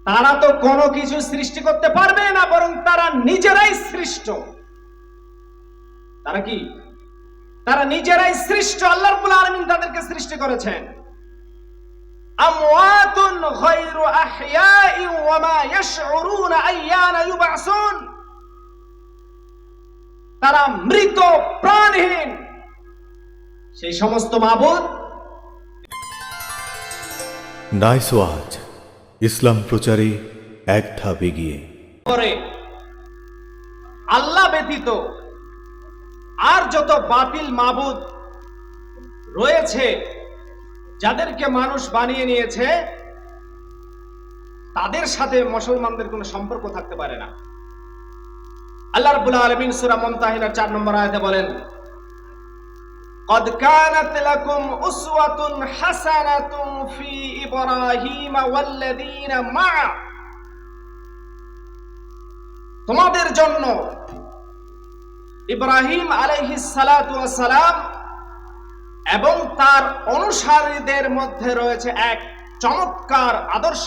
তারা তো কোনো কিছু সৃষ্টি করতে পারবে না, বরং তারা নিজেরাই সৃষ্ট। তারা কি? তারা নিজেরাই সৃষ্ট। আল্লাহ রাব্বুল আলামিন তাদেরকে সৃষ্টি করেছেন। আমওয়াতুন গায়রু আহইয়াই ওয়া মা ইয়াশউরুনা আইয়ানা ইউবআসুন। তারা মৃত, প্রাণহীন। সেই সমস্ত মাবুদ। নাইস ওয়াজ, ইসলাম প্রচারে এক ধাপ এগিয়ে। আল্লাহ ব্যতীত আর যত বাতিল মাবুদ রয়েছে, যাদেরকে মানুষ বানিয়ে নিয়েছে, তাদের সাথে মুসলমানদের কোনো সম্পর্ক থাকতে পারে না। আল্লাহ রাব্বুল আলামিন সূরা মুমতাহিনার 4 নম্বর আয়াতে বলেন, قد كانت لكم أسوة حسنة في إبراهيم والذين معه। তোমাদের জন্য ইব্রাহিম আলাইহিস সালাতু ওয়াস সালাম এবং তার অনুসারীদের মধ্যে রয়েছে এক চমৎকার আদর্শ।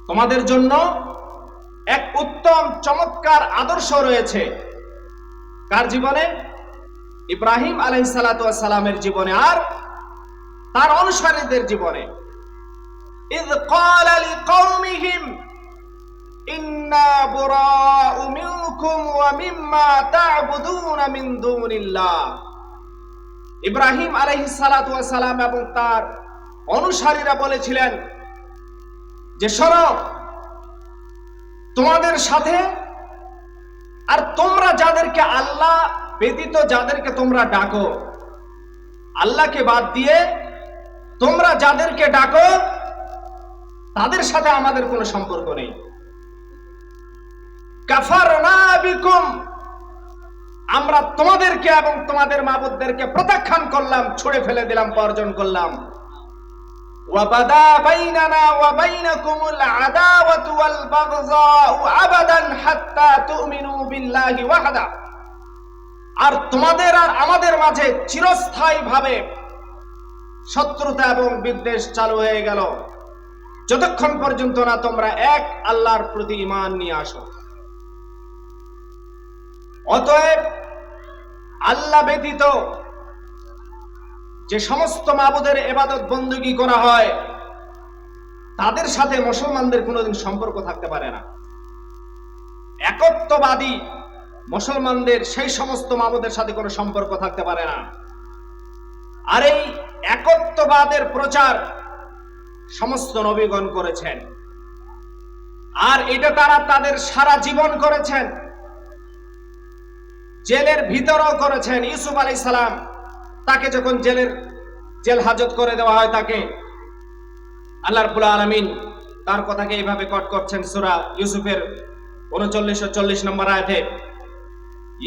তোমাদের জন্য এক উত্তম চমৎকার আদর্শ রয়েছে। কার জীবনে? ইব্রাহিম আলাইহিস সালাতু ওয়াস সালামের জীবনে আর তার অনুসারীদের জীবনে। ইয ক্বালা লিকওমিহিম ইন্না বুরাউ মিনকুম ওয়া মিম্মা তা'বুদুনা মিন দুনিল্লাহ। ইব্রাহিম আলাইহিস সালাতু ওয়াস সালাম এবং তার অনুসারীরা বলেছিলেন যে, শোনো, তোমাদের সাথে আর তোমরা যাদেরকে আল্লাহ ব্যতীত যাদেরকে তোমরা ডাকো, আল্লাহকে বাদ দিয়ে তোমরা যাদেরকে ডাকো, তাদের সাথে আমাদের কোনো সম্পর্ক নেই। কাফারনা বিকুম, আমরা তোমাদেরকে এবং তোমাদের মাবুদদেরকে প্রত্যাখ্যান করলাম, ছুড়ে ফেলে দিলাম, বর্জন করলাম। ওয়া বাদা বাইনানা ওয়া বাইনাকুমুল আদাওয়াতু ওয়াল বাগযাউ আবাদান হাত্তা তুমিনু বিল্লাহি ওয়াহদা। আর তোমাদের আর আমাদের মাঝে চিরস্থায়ীভাবে শত্রুতা এবং বিদ্বেষ চালু হয়ে গেল, যতক্ষণ পর্যন্ত না তোমরা এক আল্লাহর প্রতি ঈমান নিয়ে আসো। অতএব আল্লাহ ব্যতীত যে সমস্ত মাবুদের ইবাদত বন্দেগী করা হয়, তাদের সাথে মুসলমানদের কোনোদিন সম্পর্ক থাকতে পারে না। একত্ববাদী মুসলমানদের সেই সমস্ত মাবুদের সাথে কোনো সম্পর্ক থাকতে পারে না। আর এই একত্ববাদের প্রচার সমস্ত নবীগণ করেছেন, আর এটা তারা তাদের সারা জীবন করেছেন। জেলের ভিতরেও করেছেন। ইউসুফ আলাইহিস সালাম, তাকে যখন জেল হাজত করে দেওয়া হয়, তাকে আল্লাহ রাব্বুল আলামিন তার কথাকে এইভাবে কট করছেন সূরা ইউসুফের 39-40 নম্বর আয়াতে,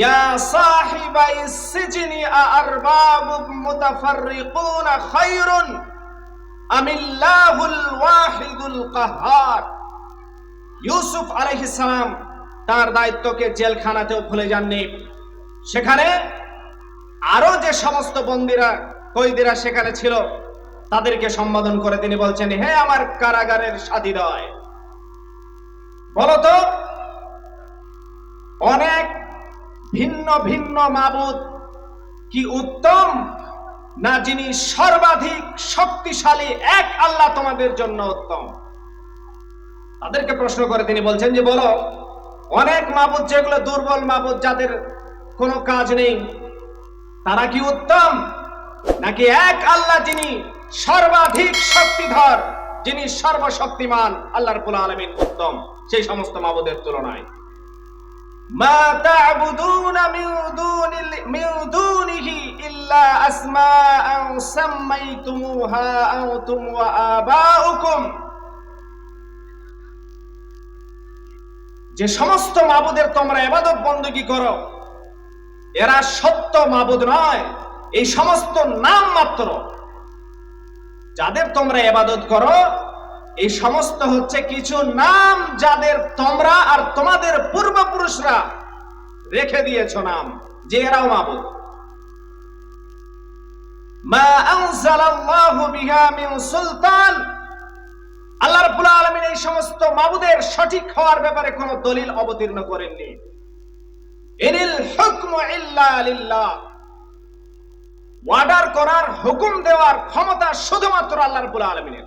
ইয়া সাহিবাইস সিজনি আরবাবুম মুতাফাররিকুনা খায়রুন আমিল্লাহুল ওয়াহিদুল কাহ্হার। ইউসুফ আলাইহিস সালাম তার দায়িত্বকে জেলখানাতেও ভুলে যাননি। সেখানে আরো যে সমস্ত বন্দীরা, কয়েদিরা সেখানে ছিল, তাদেরকে সম্বোধন করে তিনি বলছেন, হে আমার কারাগারের সাথীদ্বয়, বলতো অনেক ভিন্ন ভিন্ন মাবুদ কি উত্তম, না যিনি সর্বাধিক শক্তিশালী এক আল্লাহ তোমাদের জন্য উত্তম? তাদেরকে প্রশ্ন করে তিনি বলছেন যে, বলো, অনেক মাবুদ যেগুলো দুর্বল মাবুদ, যাদের কোনো কাজ নেই, তারা কি উত্তম, নাকি এক আল্লাহ যিনি সর্বাধিক শক্তিধর, যিনি সর্বশক্তিমান আল্লাহ রাব্বুল আলামিন উত্তম সেই সমস্ত মাবুদের তুলনায়? মা তা'বুদুনা মিন দুনিহি ইল্লা আসমাআন সাম্মাইতুমুহা আনতুম ওয়া আবাউকুম। যে সমস্ত মাবুদের তোমরা ইবাদত বন্দেগী করো, এরা সত্য মাবুদ নয়, এই সমস্ত নাম মাত্র। যাদের তোমরা ইবাদত করো, এই সমস্ত হচ্ছে কিছু নাম, যাদের তোমরা আর তোমাদের পূর্বপুরুষরা রেখে দিয়েছো নাম, যে এরাও মাবুদ। মা আনজালাল্লাহু বিহা মিন সুলতান, আল্লাহ এই সমস্ত মাবুদের সঠিক হওয়ার ব্যাপারে কোনো দলিল অবতীর্ণ করেননি। ইনিল হুকমু ইল্লা লিল্লাহ, অর্ডার করার, হুকুম দেওয়ার ক্ষমতা শুধুমাত্র আল্লাহ রাব্বুল আলামিনের।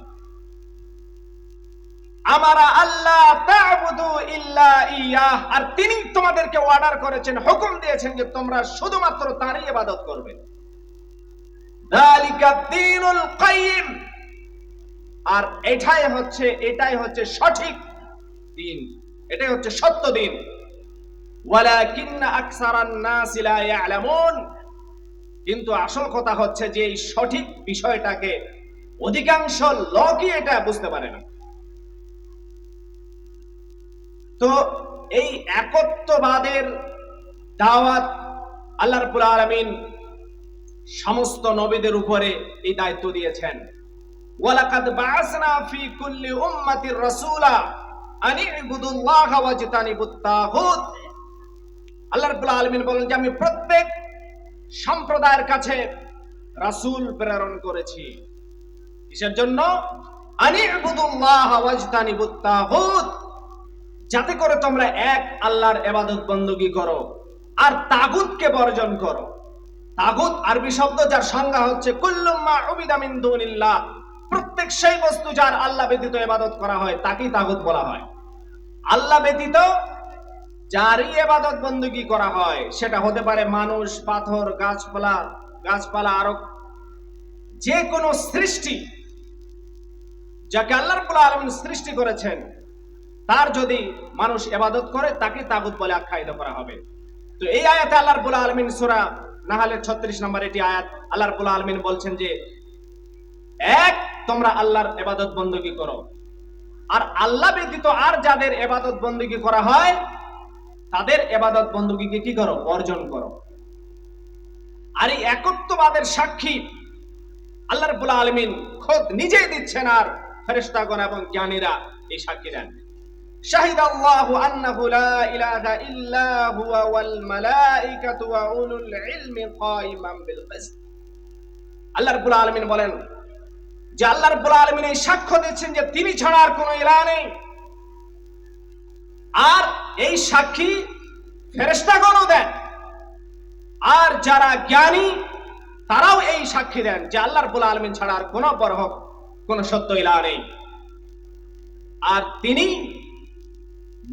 আমারা আল্লাহ তা'বুদু ইল্লা ইয়াহ, আর তিনি তোমাদেরকে অর্ডার করেছেন, হুকুম দিয়েছেন যে তোমরা শুধুমাত্র তারই ইবাদত করবে। যালিকা দ্বীনুল কাইয়্যিম, আর এটাই হচ্ছে সঠিক দিন, এটাই হচ্ছে সত্য দিন। ওয়ালাকিন্না আকসারান নাস লা ইয়ালামুন, কিন্তু আসল কথা হচ্ছে যে এই সঠিক বিষয়টাকে অধিকাংশ লোকই এটা বুঝতে পারে না। তো এই একত্ববাদের দাওয়াত আল্লাহ রাব্বুল আলামিন সমস্ত নবীদের উপরে এই দায়িত্ব দিয়েছেন। ওয়ালাকাদ বা'আসনা ফি কুল্লি উম্মাতির রাসূলা আন ইবুদুল্লাহ ওয়াজতানিবুত তাগুত। আল্লাহ রাব্বুল আলামিন বলেন যে আমি প্রত্যেক সম্প্রদায়ের কাছে রাসূল প্রেরণ করেছি। কিসের জন্য? আন ইবুদুল্লাহ ওয়াজতানিবুত তাগুত, যাতে করে তোমরা এক আল্লাহর ইবাদত বندگی করো আর তাগুতকে বর্জন করো। তাগুত আরবি শব্দ, যার সংজ্ঞা হচ্ছে কুল্লু মা উবিদা মিন দুনিল্লাহ, প্রত্যেক সেই বস্তু যার আল্লাহ ব্যতীত ইবাদত করা হয় তাকেই তাগুত বলা হয়। আল্লাহ ব্যতীত যারই ইবাদত বندگی করা হয়, সেটা হতে পারে মানুষ, পাথর, গাছপালা আরো যে কোনো সৃষ্টি যাকে আল্লাহ রাব্বুল আলামিন সৃষ্টি করেছেন, তার যদি মানুষ ইবাদত করে তাকে তাগুত বলে আখ্যায়িত করা হবে। তো এই আয়াতে আল্লাহ রাব্বুল আলামিন সূরা নাহলের 36 নম্বর এটি আয়াত, আল্লাহ রাব্বুল আলামিন বলছেন যে এক, তোমরা আল্লাহর ইবাদত বندگی করো, আর আল্লাহ ব্যতীত আর যাদের ইবাদত বندگی করা হয় তাদের ইবাদত বندگিকে কি করো? বর্জন করো। আর এই একত্ববাদের সাক্ষী আল্লাহ রাব্বুল আলামিন খোদ নিজেই দিচ্ছেন, আর ফেরেশতাগণ এবং জ্ঞানীরা এই সাক্ষী দেন। শাহিদাল্লাহু আন্নাহু লা ইলাহা ইল্লা হুয়া ওয়াল মালাইকাতু ওয়া উলুল ইলমি কাইমান বিল কিসত। আল্লাহ রাব্বুল আলামিন বলেন যে আল্লাহ রাব্বুল আলামিন এই সাক্ষ্য দিচ্ছেন যে তিনি ছাড়া আর কোনো ইলাহ নেই, আর এই সাক্ষী ফেরেশতাগণও দেন, আর যারা জ্ঞানী তারাও এই সাক্ষী দেন যে আল্লাহ রাব্বুল আলামিন ছাড়া আর কোনো বরহক, কোনো সত্য ইলাহ নেই। আর তিনি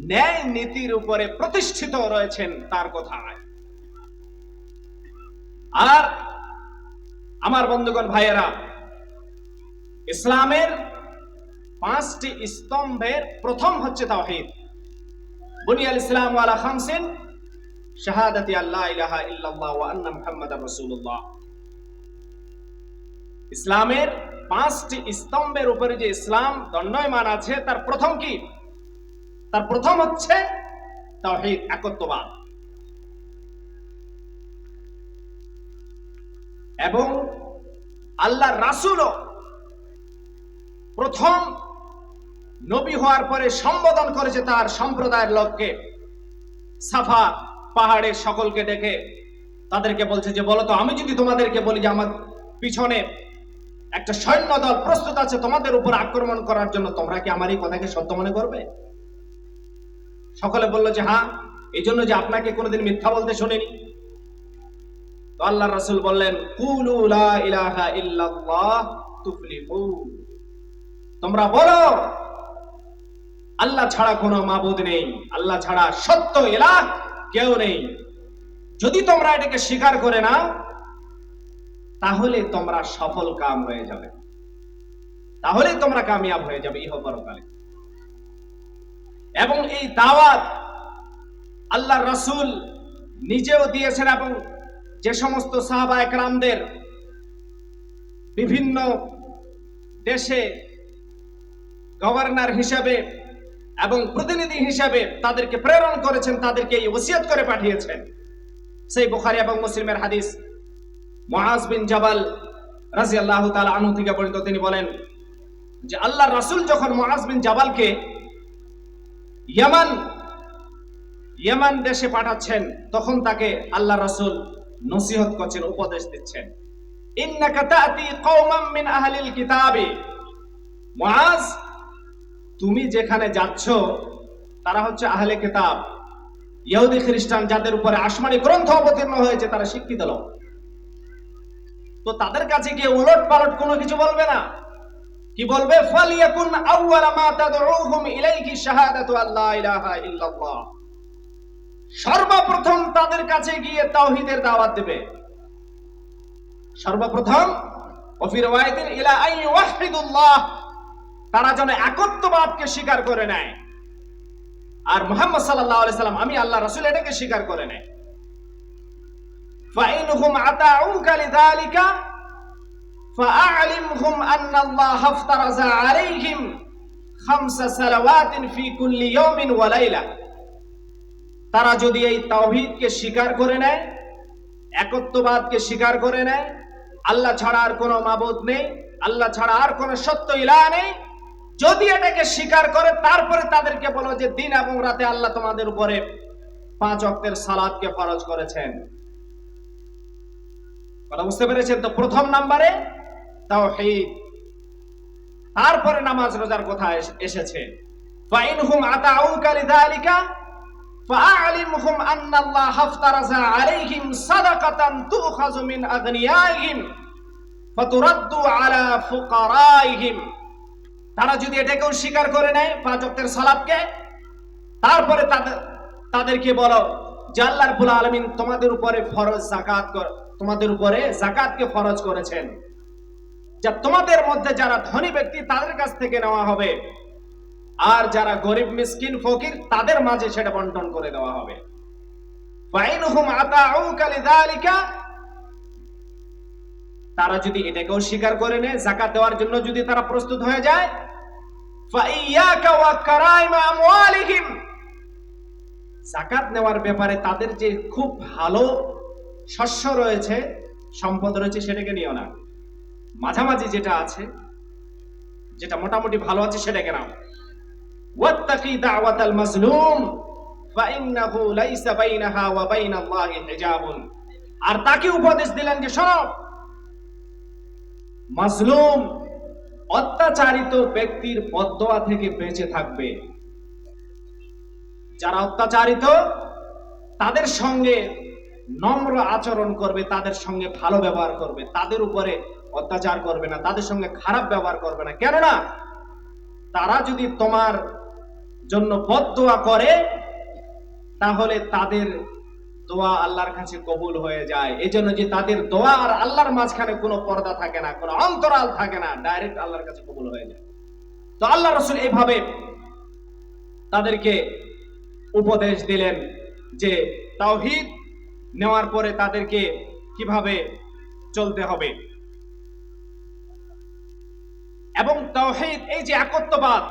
ন্যায় নীতির উপরে প্রতিষ্ঠিত রয়েছেন তার কথায়। আর আমার বন্ধুগণ, ভাইয়েরা, ইসলামের 5টি স্তম্ভের প্রথম হচ্ছে তাওহীদ। বুনিয়াল ইসলাম আলা খামসিন, শাহাদাতি আল্লা ইলাহা ইল্লাল্লাহ ওয়া আন্না মুহাম্মাদার রাসূলুল্লাহ। ইসলামের 5টি স্তম্ভের উপরে যে ইসলাম দণ্ডায়মান আছে, তার প্রথম কি? তার প্রথম হচ্ছে তাওহীদ, একত্ববাদ। এবং আল্লাহর রাসূলও প্রথম নবী হওয়ার পরে সম্বোধন করেছে তার সম্প্রদায়ের লোককে। সাফা পাহাড়ে সকলকে ডেকে তাদেরকে বলছে যে বলো তো, আমি যদি তোমাদেরকে বলি যে আমার পিছনে একটা সৈন্য দল প্রস্তুত আছে তোমাদের উপর আক্রমণ করার জন্য, তোমরা কি আমার এই কথাকে সত্য মনে করবে? সকলে বলল যে হ্যাঁ, এই জন্য যে আপনাকে কোনোদিন মিথ্যা বলতে শুনিনি। তো আল্লাহর রাসূল বললেন, কুলু লা ইলাহা ইল্লাল্লাহ তুফলিহু, তোমরা বলো আল্লাহ ছাড়া কোনো মাবুদ নেই, আল্লাহ ছাড়া সত্য ইলাহ কেউ নেই। যদি তোমরা এটাকে স্বীকার করে নাও তাহলে তোমরা সফল কাম হয়ে যাবে, তাহলে তোমরা কামিয়াব হয়ে যাবে ইহ পরকালে। এবং এই দাওয়াত আল্লাহর রাসূল নিজেও দিয়েছেন, এবং যে সমস্ত সাহাবা একরামদের বিভিন্ন দেশে গভর্নর হিসেবে এবং প্রতিনিধি হিসেবে তাদেরকে প্রেরণ করেছেন, তাদেরকে এই ওসিয়ত করে পাঠিয়েছেন। সেই বুখারী এবং মুসলিমের হাদিস, মুআজ বিন জাবাল রাদিয়াল্লাহু তাআলা আনহু থেকে বর্ণিত, তিনি বলেন যে আল্লাহর রাসূল যখন মুআজ বিন জাবালকে ইয়ামান দেশে পাঠাচ্ছেন, তখন তাকে আল্লাহর রাসূল নসিহত করছেন, উপদেশ দিচ্ছেন। ইন্নাকা তা'তি কওমান মিন আহলিল কিতাবি, মুআজ, তুমি যেখানে যাচ্ছ তারা হচ্ছে আহলে কিতাব, ইহুদি খ্রিস্টান, যাদের উপরে আসমানি গ্রন্থ অবতীর্ণ হয়েছে, তারা শিক্ষিত লোক। তো তাদের কাছে গিয়ে উলট পালট কোনো কিছু বলবে না। কি বলবে? ফালিয়াকুন আউওয়ালা মা তাদউহুম ইলাইহি শাহাদাতু আল্লা ইলাহা ইল্লাল্লাহ। সর্বপ্রথম তাদের কাছে গিয়ে তাওহীদের দাওয়াত দেবে। সর্বপ্রথম ওফি riwayatin ইলা আন ইউহিদুল্লাহ, তারা যেন একত্ববাদকে স্বীকার করে নেয়। আর মুহাম্মদ সাল্লাল্লাহু আলাইহি সাল্লাম, আমি আল্লাহ রাসূল, এটাকে স্বীকার করে নেয়। ফাইনহুম আতাউকা লিযালিকা ফাআলিমহুম আন্নাল্লাহ আফতারাজা আলাইহিম খামসা সালাওয়াতিন ফি কুল্লি ইয়াউমিন ওয়া লাইলা। তারা যদি এই তাওহীদকে স্বীকার করে নেয়, একত্ববাদকে স্বীকার করে নেয়, আল্লাহ ছাড়া আর কোনো মাবুদ নেই, আল্লাহ ছাড়া আর কোনো সত্য ইলাহ নেই, যদি এটাকে স্বীকার করে, তারপরে তাদেরকে বলো যে দিন এবং রাতে আল্লাহ তোমাদের উপরে 5 ওয়াক্তের সালাতকে ফরজ করেছেন। কথা বুঝতে পেরেছেন? তো প্রথম নম্বরে তাওহীদ, তারপরে নামাজ রোজার কথা এসেছে। ফাইনহুম আতাউকা লিযালিকা ফাআলিমহুম আন্নাল্লাহ আফতারাজা আলাইহিম সাদাকাতান তুখাযু মিন আগনিয়াইহিম ফাতুরাদ্দু আলা ফুকারাইহিম। তারা যদি এটাকেও স্বীকার করে নেয়, 5 ওয়াক্তের সালাতকে, তারপরে তাদেরকে বলো যে আল্লাহ রাব্বুল আলামিন তোমাদের উপরে ফরজ যাকাত, তোমাদের উপরে যাকাতকে ফরজ করেছেন, যা তোমাদের মধ্যে যারা ধনী ব্যক্তি তাদের কাছ থেকে নেওয়া হবে, আর যারা গরিব মিসকিন ফকির তাদের মাঝে সেটা বন্টন করে দেওয়া হবে। ফাইনহুম আতাউকা লিযালিকা, তারা যদি এটাকেও স্বীকার করে নেয়, যাকাত দেওয়ার জন্য যদি তারা প্রস্তুত হয়ে যায়, ফাইয়াকা ওয়া কারাইমা আমওয়ালিহিম, যাকাত নেওয়ার ব্যাপারে তাদের যে খুব ভালো শস্য রয়েছে, সম্পদ রয়েছে, সেটাকে নিও না। মাঝামাঝি যেটা আছে, যেটা মোটামুটি ভালো আছে, সেটাকে নাও। ওয়াত্তাকি দাওয়াতাল মাজলুম ফাইন্নাহু লাইসা বাইনাহা ওয়া বাইনাল্লাহি হিজাবুন। আর তাকে উপদেশ দিলেন যে শোনো, মাজলুম, অত্যাচারিত ব্যক্তির বদদোয়া থেকে বেঁচে থাকবে। যারা অত্যাচারিত, তাদের সঙ্গে নম্র আচরণ করবে, তাদের সঙ্গে ভালো ব্যবহার করবে, তাদের উপরে অত্যাচার করবে না, তাদের সঙ্গে খারাপ ব্যবহার করবে না। কেননা তারা যদি তোমার জন্য বদদোয়া করে, তাহলে তাদের দোয়া আল্লাহর কাছে কবুল হয়ে যায়। এই জন্য যে তাদের দোয়া আর আল্লাহর মাঝখানে কোনো পর্দা থাকে না, কোনো অন্তরাল থাকে না, ডাইরেক্ট আল্লাহর কাছে কবুল হয়ে যায়। তো আল্লাহ রাসূল এইভাবে তাদেরকে উপদেশ দিলেন যে তাওহীদ নেওয়ার পরে তাদেরকে কিভাবে চলতে হবে। এবং তাওহীদ, এই যে একত্ববাদ,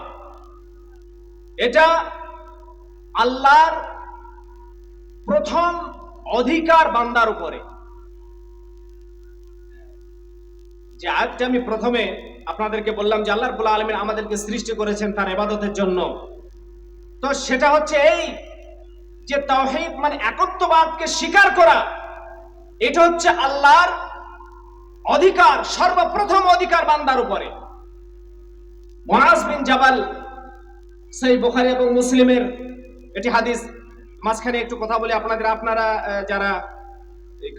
এটা আল্লাহর প্রথম অধিকার বান্দার উপরে। যে আয়াতটা আমি প্রথমে আপনাদেরকে বললাম যে আল্লাহ রাব্বুল আলামিন আমাদেরকে সৃষ্টি করেছেন তার ইবাদতের জন্য, তো সেটা হচ্ছে এই যে তাওহীদ মানে একত্ববাদকে স্বীকার করা, এটা হচ্ছে আল্লাহর অধিকার, সর্বপ্রথম অধিকার বান্দার উপরে। মুআজ বিন জাবাল, সহিহ বুখারী এবং মুসলিমের এটি হাদিস। মাঝখানে একটু কথা বলি আপনারা যারা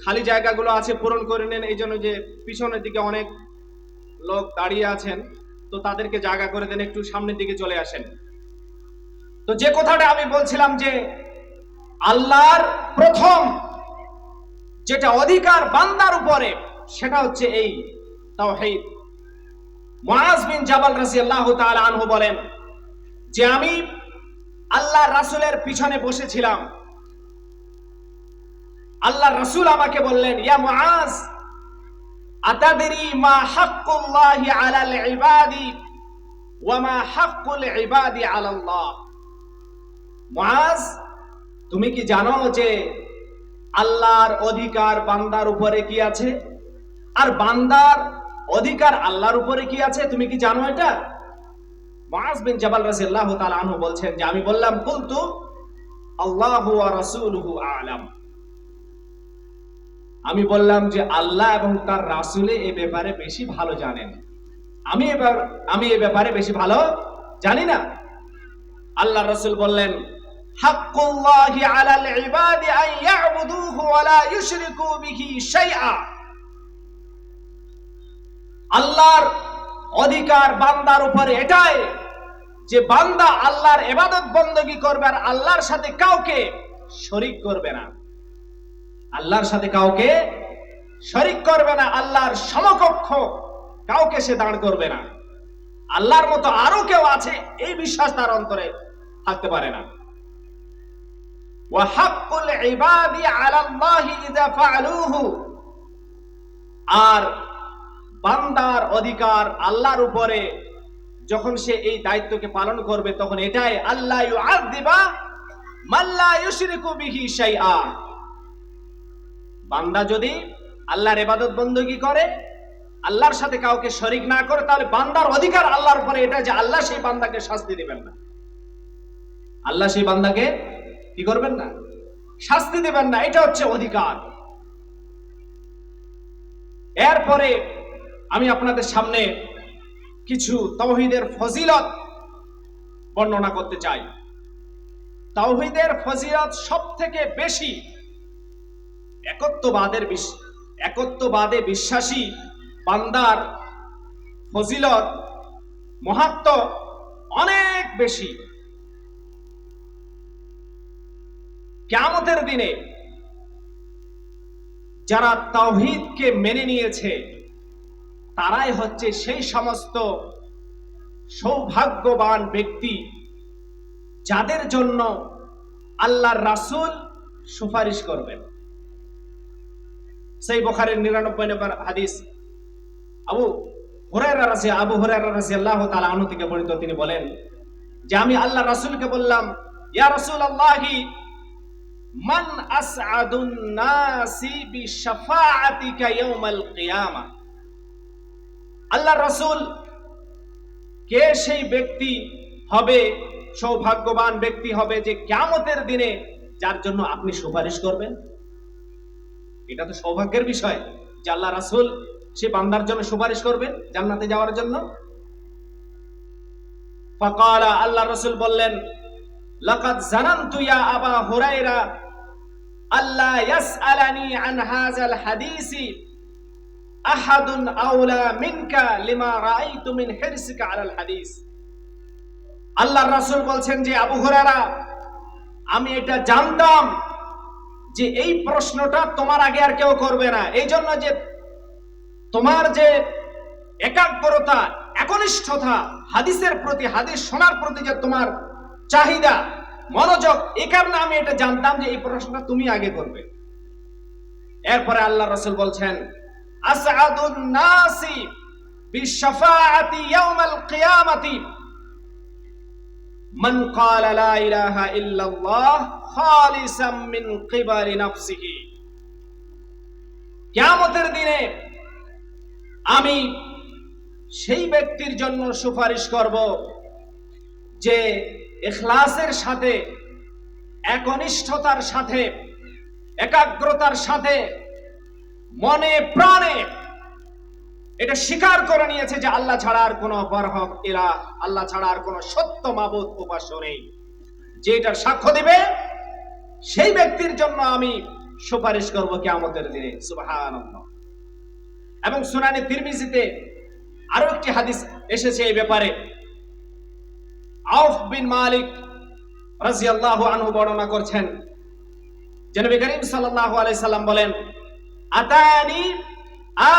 খালি জায়গাগুলো আছে পূরণ করে নেন, এই জন্য যে পিছনের দিকে অনেক লোক দাঁড়িয়ে আছেন, তো তাদেরকে জায়গা করে দেন, একটু সামনের দিকে চলে আসেন। তো যে কথাটা আমি বলছিলাম যে আল্লাহর প্রথম যেটা অধিকার বান্দার উপরে, সেটা হচ্ছে এই তাওহীদ। মুআজ বিন জাবাল রাদিয়াল্লাহু তাআলা আনহু বলেন যে আমি আল্লাহর রাসূলের পিছনে বসেছিলাম, আল্লাহর রাসূল আমাকে বললেন, ইয়া মুআজ, আতাদরি মা হাক্কুল্লাহি আলাল ইবাদি ওয়া মা হাক্কুল ইবাদি আলাল্লাহ। মুআজ, তুমি কি জানো যে আল্লাহর অধিকার বান্দার উপরে কি আছে, আর বান্দার অধিকার আল্লাহর উপরে কি আছে? তুমি কি জানো এটা? মুআজ বিন জাবাল রাদিয়াল্লাহু তাআলা আনহু বলছেন যে আমি বললাম, কুলতু আল্লাহু ওয়া রাসূলুহু আ'লাম। আমি বললাম যে আল্লাহ এবং তার রাসূল এই ব্যাপারে বেশি ভালো জানেন, আমি এ ব্যাপারে বেশি ভালো জানি না। আল্লাহ রাসূল বললেন, হাক্কুল্লাহি আলাল ইবাদি আন ইয়াবুদুহু ওয়া লা ইউশরিকু বিহি শাইআ। আল্লাহর অধিকার বান্দার উপরে এটাই যে বান্দা আল্লাহর ইবাদত বندگی করবে আর আল্লাহর সাথে কাউকে শরীক করবে না। আল্লাহর সাথে কাউকে শরীক করবে না, আল্লাহর সমকক্ষ কাউকে সে দাঁড় করবে না। আল্লাহর মতো আরো কেউ আছে এই বিশ্বাস তার অন্তরে থাকতে পারে না। ওয়া হাক্কুল ইবাদি আলাল্লাহি ইযা ফাআলুহু, আর বান্দার অধিকার আল্লাহর উপরে যখন সে এই দায়িত্বকে পালন করবে তখন এটাই, আল্লাহ ইউআযিবা মান লা ইউশরিকু বিহি শাইআ। বান্দা যদি আল্লাহর ইবাদত বندگی করে, আল্লাহর সাথে কাউকে শরীক না করে, তাহলে বান্দার অধিকার আল্লাহর উপরে এটা যে আল্লাহ সেই বান্দাকে শাস্তি দিবেন না। আল্লাহ সেই বান্দাকে কি করবেন না? শাস্তি দিবেন না। এটা হচ্ছে অধিকার। এরপরে আমি আপনাদের সামনে কিছু তাওহীদের ফজিলত বর্ণনা করতে চাই। তাওহীদের ফজিলত সবথেকে বেশি একত্ববাদে বিশ্বাসী বান্দার ফজিলত মাহাত্ম্য অনেক বেশি। কিয়ামতের দিনে যারা তাওহীদকে মেনে নিয়েছে তারাই হচ্ছে সেই সমস্ত সৌভাগ্যবান ব্যক্তি যাদের জন্য আল্লাহর রাসূল সুপারিশ করবেন। সহিহ বুখারীর 99 নম্বর হাদিস, আবু হুরায়রা রাদিয়াল্লাহু তাআলা আনহু থেকে বর্ণিত, তিনি বলেন যে আমি আল্লাহর রাসূলকে বললাম, ইয়া রাসূলুল্লাহি মান আসআদুন নাসি বিশাফাআতিকা ইয়াউমাল কিয়ামা। আল্লাহর রাসূল, কে সেই ব্যক্তি হবে, সৌভাগ্যবান ব্যক্তি হবে যে কিয়ামতের দিনে যার জন্য আপনি সুপারিশ করবেন? এটা তো সৌভাগ্যের বিষয় যে আল্লাহ রাসূল সে বান্দার জন্য সুপারিশ করবেন জান্নাতে যাওয়ার জন্য। ফাকালা, আল্লাহ রাসূল বললেন, লাকাদ জানানতু ইয়া আবা হুরায়রা আল্লাহ ইয়াসআলানি আন হাযাল হাদিসি আহাদুন আওলা মিনকা লিমা রাআইতু মিন হিরসিকা আলাল হাদিস। আল্লাহর রাসূল বলছেন যে আবু হুরায়রা, আমি এটা জানতাম যে এই প্রশ্নটা তোমার আগে আর কেউ করবে না, এই জন্য যে তোমার যে একাগ্রতা, একনিষ্ঠতা হাদিসের প্রতি, হাদিস শোনার প্রতি যে তোমার চাহিদা, মনোযোগ, এই কারণে আমি এটা জানতাম যে এই প্রশ্নটা তুমি আগে করবে। এরপরে আল্লাহ রাসূল বলছেন, আসআদুন নাসি বিশাফাআতি ইয়াউমাল কিয়ামাতি মান ক্বালা লা ইলাহা ইল্লাল্লাহ খালিসাম মিন কিবারি নাফসিহি। কিয়ামতের দিনে আমি সেই ব্যক্তির জন্য সুপারিশ করব যে ইখলাসের সাথে, একনিষ্ঠতার সাথে, একাগ্রতার সাথে, মনে প্রাণে এটা স্বীকার করে নিয়েছে যে আল্লাহ ছাড়া আর কোনো বরহক ইলাহ, আল্লাহ ছাড়া আর কোনো সত্য মাবুদ উপাস্য নেই, যে এটার সাক্ষ্য দিবে সেই ব্যক্তির জন্য আমি সুপারিশ করব কিয়ামতের দিনে। সুবহানাল্লাহ। এবং সুনানে তিরমিজিতে আরো একটি হাদিস এসেছে এই ব্যাপারে। আউফ বিন মালিক রাদিয়াল্লাহু আনহু বর্ণনা করছেন যে নবী করিম সাল্লাল্লাহু আলাইহি সাল্লাম বলেন, আতানি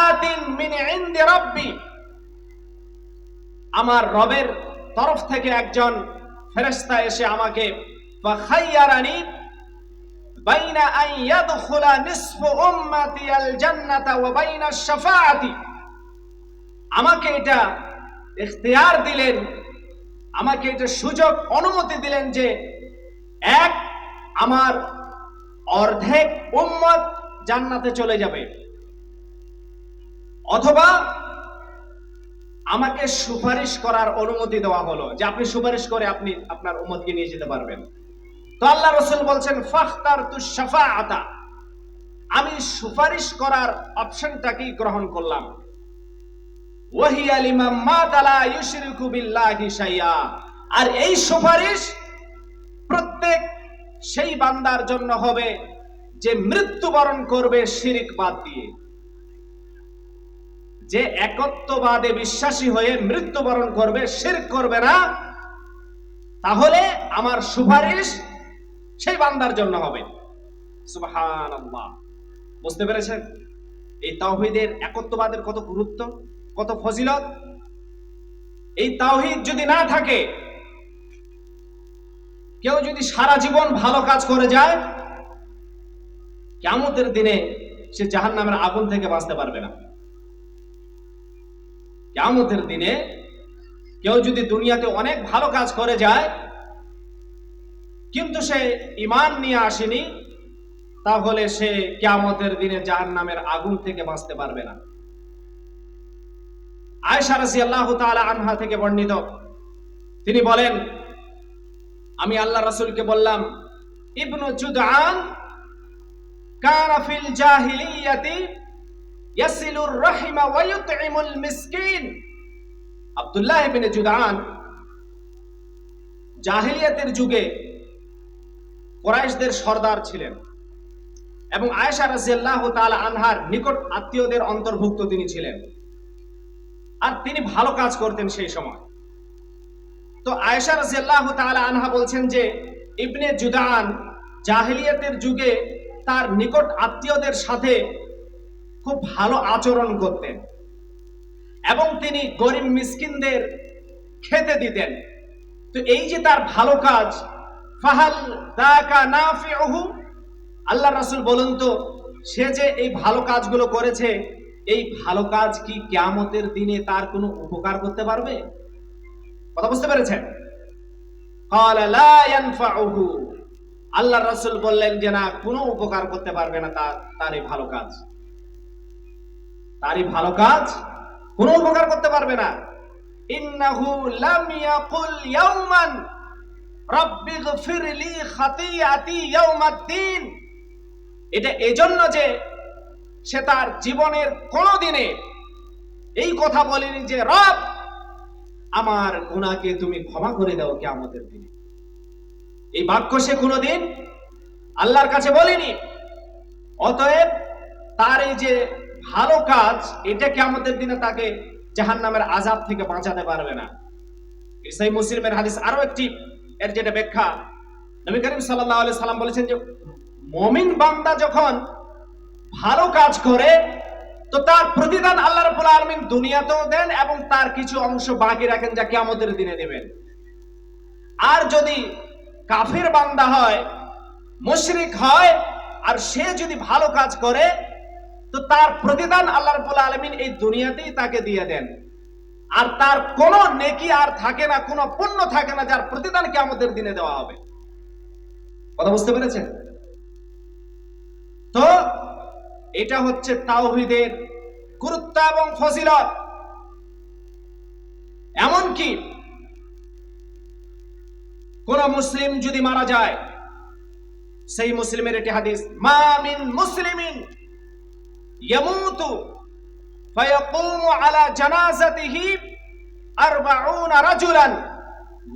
আতিন মিন ইনদি রাব্বি, আমার রবের তরফ থেকে একজন ফেরেশতা এসে আমাকে ফাখায়্যারানি বাইনা আন ইয়াদখুলা নিসফু উম্মতি আল জান্নাতা ওয়া বাইনা আশ-শাফাআতি, আমাকে এটা ইখতিয়ার দিলেন, আমাকে এটা সুযোগ, অনুমতি দিলেন যে এক, আমার অর্ধেক উম্মত জান্নাতে চলে যাবে, অথবা আমাকে সুপারিশ করার অনুমতি দেওয়া হলো যে আপনি সুপারিশ করে আপনি আপনার উম্মতকে নিয়ে যেতে পারবেন। তো আল্লাহ রাসূল বলছেন, ফাখতারতুশ শাফাআতা, আমি সুপারিশ করার অপশনটাকেই গ্রহণ করলাম। ওয়াহিয়া লিমান মাতা লা ইউশরিকু বিল্লাহি শাইআ, আর এই সুপারিশ প্রত্যেক সেই বান্দার জন্য হবে যে মৃত্যুবরণ করবে শিরিক বাদ দিয়ে, যে একত্ববাদে বিশ্বাসী হয়ে মৃত্যুবরণ করবে, শিরক করবে না, তাহলে আমার সুপারিশ সেই বান্দার জন্য হবে। সুবহানাল্লাহ। বুঝতে পেরেছেন এই তাওহীদের, একত্ববাদের কত গুরুত্ব, কত ফজিলত। এই তাওহীদ যদি না থাকে, কেউ যদি সারা জীবন ভালো কাজ করে যায়, কিয়ামতের দিনে সে জাহান্নামের আগুন থেকে বাঁচতে পারবে না। কিয়ামতের দিনে কেউ যদি দুনিয়াতে অনেক ভালো কাজ করে যায় কিন্তু সে ঈমান নিয়ে আসেনি, তাহলে সে কিয়ামতের দিনে জাহান্নামের আগুন থেকে বাঁচতে পারবে না। আয়েশা রাদিয়াল্লাহু তাআলা আনহা থেকে বর্ণিত, তিনি বলেন, আমি আল্লাহ রাসূলকে বললাম, ইবনু জুদআন কানা ফিল জাহিলিয়াতি ইয়াসিলুর রাহিমা ওয়া ইউতঈমুল মিসকিন। আব্দুল্লাহ ইবনে জুদআন জাহিলিয়াতের যুগে কুরাইশদের সরদার ছিলেন এবং আয়েশা রাদিয়াল্লাহু তাআলা আনহার নিকট আত্মীয়দের অন্তর্ভুক্ত তিনি ছিলেন, আর তিনি ভালো কাজ করতেন সেই সময়। তো আয়েশা রাদিয়াল্লাহু তাআলা আনহা বলছেন যে ইবনে জুদআন জাহিলিয়াতের যুগে তার নিকট আত্মীয়দের সাথে খুব ভালো আচরণ করতেন এবং তিনি গরিব মিসকিনদের খেতে দিতেন। তো এই যে তার ভালো কাজ, ফাহাল দাকা নাফিউহু, আল্লাহ রাসূল বলুন তো, সে যে এই ভালো কাজগুলো করেছে, এই ভালো কাজ কি কিয়ামতের দিনে তার কোনো উপকার করতে পারবে? কথা বুঝতে পেরেছেন? ক্বালা লা ইয়ানফাউহু, আল্লাহ রাসূল বললেন যে না, কোনো উপকার করতে পারবে না তার এই ভালো কাজ, তার এই ভালো কাজ কোনো উপকার করতে পারবে না। ইন্নাহু লাম ইয়াকুল ইয়াওমান রাব্বিগফির লি খাতিয়াতি ইয়াউমাদ্দিন, এটা এজন্য যে সে তার জীবনের কোনো দিনে এই কথা বলেনি যে রব আমার গুনাহকে তুমি ক্ষমা করে দাও কিয়ামতের দিনে। এই বাক্য সে কোনোদিন আল্লাহর কাছে বলেনি। অতএব তার এই যে ভালো কাজ, এটা কিয়ামতের দিনে তাকে জাহান্নামের আযাব থেকে বাঁচাতে পারবে না। সহিহ মুসলিমের হাদিস আরো একটি, এর যেটা ব্যাখ্যা, নবী করিম সাল্লাল্লাহু আলাইহি সাল্লাম বলেছেন যে মুমিন বান্দা যখন ভালো কাজ করে তো তার প্রতিদান আল্লাহ রাব্বুল আলামিন দুনিয়াতেও দেন এবং তার কিছু অংশ বাকি রাখেন যা কিয়ামতের দিনে দেবেন। আর যদি কাফির বান্দা হয়, মুশরিক হয়, আর সে যদি ভালো কাজ করে তো তার প্রতিদান আল্লাহ রাব্বুল আলামিন এই দুনিয়াতেই তাকে দিয়ে দেন, আর তার কোনো নেকি আর থাকে না, কোনো পুণ্য থাকে না যার প্রতিদান কিয়ামতের দিনে দেওয়া হবে। কথা বুঝতে পেরেছেন? তো এটা হচ্ছে তাওহীদের গুরুত্ব এবং ফজিলত। এমনকি কোন মুসলিম যদি মারা যায়, সেই মুসলিমের একটি হাদিস, মা মিন মুসলিমিন ইয়ামুতু ফায়াকুমু আলা জানাজাতিহি 40 রাজুলান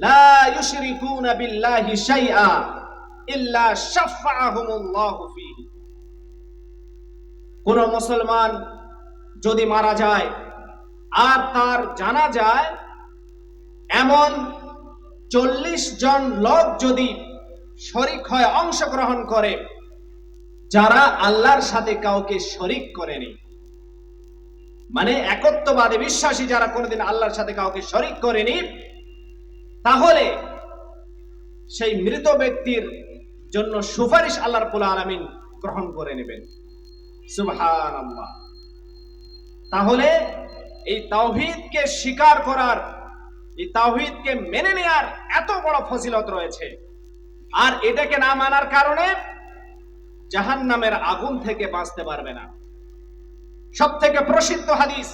লা ইউশরিকুনা বিল্লাহি শাইআ ইল্লা শাফাআহুমুল্লাহু ফীহি। কোন মুসলমান যদি মারা যায় আর তার জানাজায় এমন 40 জন লোক যদি শরীক হয়, অংশগ্রহণ করে, যারা আল্লাহর সাথে কাউকে শরীক করেনি, মানে একত্ববাদে বিশ্বাসী যারা কোনোদিন আল্লাহর সাথে কাউকে শরীক করেনি, তাহলে সেই মৃত ব্যক্তির জন্য সুপারিশ আল্লাহ রাব্বুল আলামিন গ্রহণ করে নেবেন। সুবহানাল্লাহ। তাহলে এই তাওহীদকে স্বীকার করার, এই তাওহীদকে মেনে নেয়ার এত বড় ফজিলত রয়েছে, আর এটাকে না মানার কারণে জাহান্নামের আগুন থেকে বাঁচতে পারবে না। সবথেকে প্রসিদ্ধ হাদিস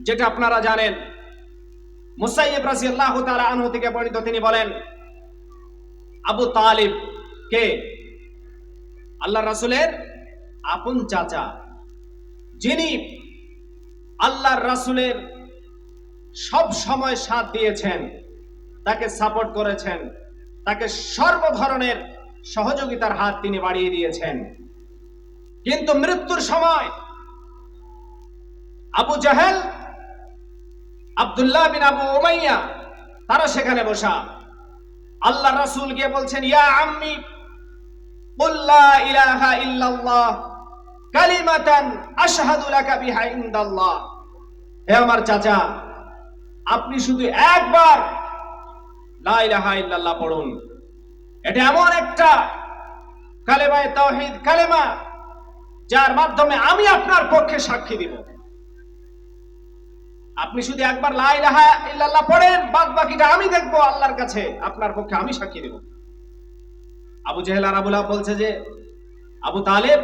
যেটা আপনারা জানেন, মুসাইয়্যিব রাদিয়াল্লাহু তাআলা আনহু থেকে বর্ণিত, তিনি বলেন, আবু তালিব কে? আল্লাহর রাসূলের আপন চাচা, যিনি আল্লাহর রাসূলের সব সময় সাথ দিয়েছেন, তাকে সাপোর্ট করেছেন, তাকে সর্ব ধরনের সহযোগিতার হাত তিনি বাড়িয়ে দিয়েছেন। কিন্তু মৃত্যুর সময় আবু জাহেল, আব্দুল্লাহ বিন আবু উমাইয়া তারা সেখানে বসা। আল্লাহ রাসূল গিয়ে বলছেন, ইয়া আম্মি কুল লা ইলাহা ইল্লাল্লাহ কালিমাতান আশহাদু লাকা বিহা ইনদাল্লাহ। হে আমার চাচা, আপনি শুধু একবার লা ইলাহা ইল্লাল্লাহ পড়ুন। এটা এমন একটা কালেমায়ে তাওহীদ, কালেমা যার মাধ্যমে আমি আপনার পক্ষে সাক্ষী দিব। আপনি শুধু একবার লা ইলাহা ইল্লাল্লাহ পড়েন, বাদ বাকিটা আমি দেখব আল্লাহর কাছে, আপনার পক্ষে আমি সাক্ষী দেব। আবু জেহেল আর আবু লাহাব বলছে যে, আবু তালেব,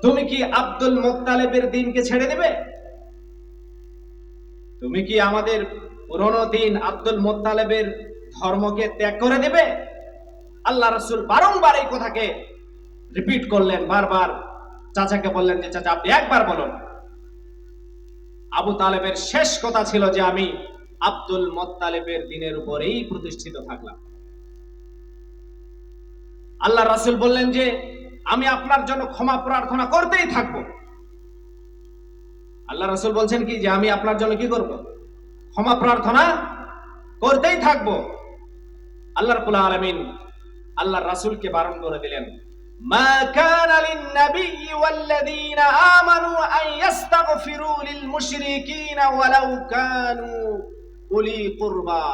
তুমি কি আব্দুল মুত্তালিবের দ্বীনকে ছেড়ে দেবে? তুমি কি আমাদের পুরনো দিন আব্দুল মুত্তালিবের ধর্মকে ত্যাগ করে দেবে? আল্লাহ রাসূল বারংবার এই কথাকে রিপিট করলেন, বারবার চাচাকে বললেন যে, চাচা আপনি একবার বলুন। আবু তালেবের শেষ কথা ছিল যে, আমি আব্দুল মুত্তালিবের দ্বীনের উপরেই প্রতিষ্ঠিত থাকলাম। আল্লাহ রাসূল বললেন যে, আমি আপনার জন্য ক্ষমা প্রার্থনা করতেই থাকবো। আল্লাহ রাসূল বলছেন কি যে, আমি আপনার জন্য কি করব? ক্ষমা প্রার্থনা করতেই থাকবো। আল্লাহ রাব্বুল আলামিন আল্লাহ রাসূলকে বারণ করে দিলেন, মা কানা লিন নাবিয়্যি ওয়াল্লাযীনা আমানু আন ইস্তাগফিরু লিল মুশরিকিনা ওয়ালাউ কানু উলি কুরবা।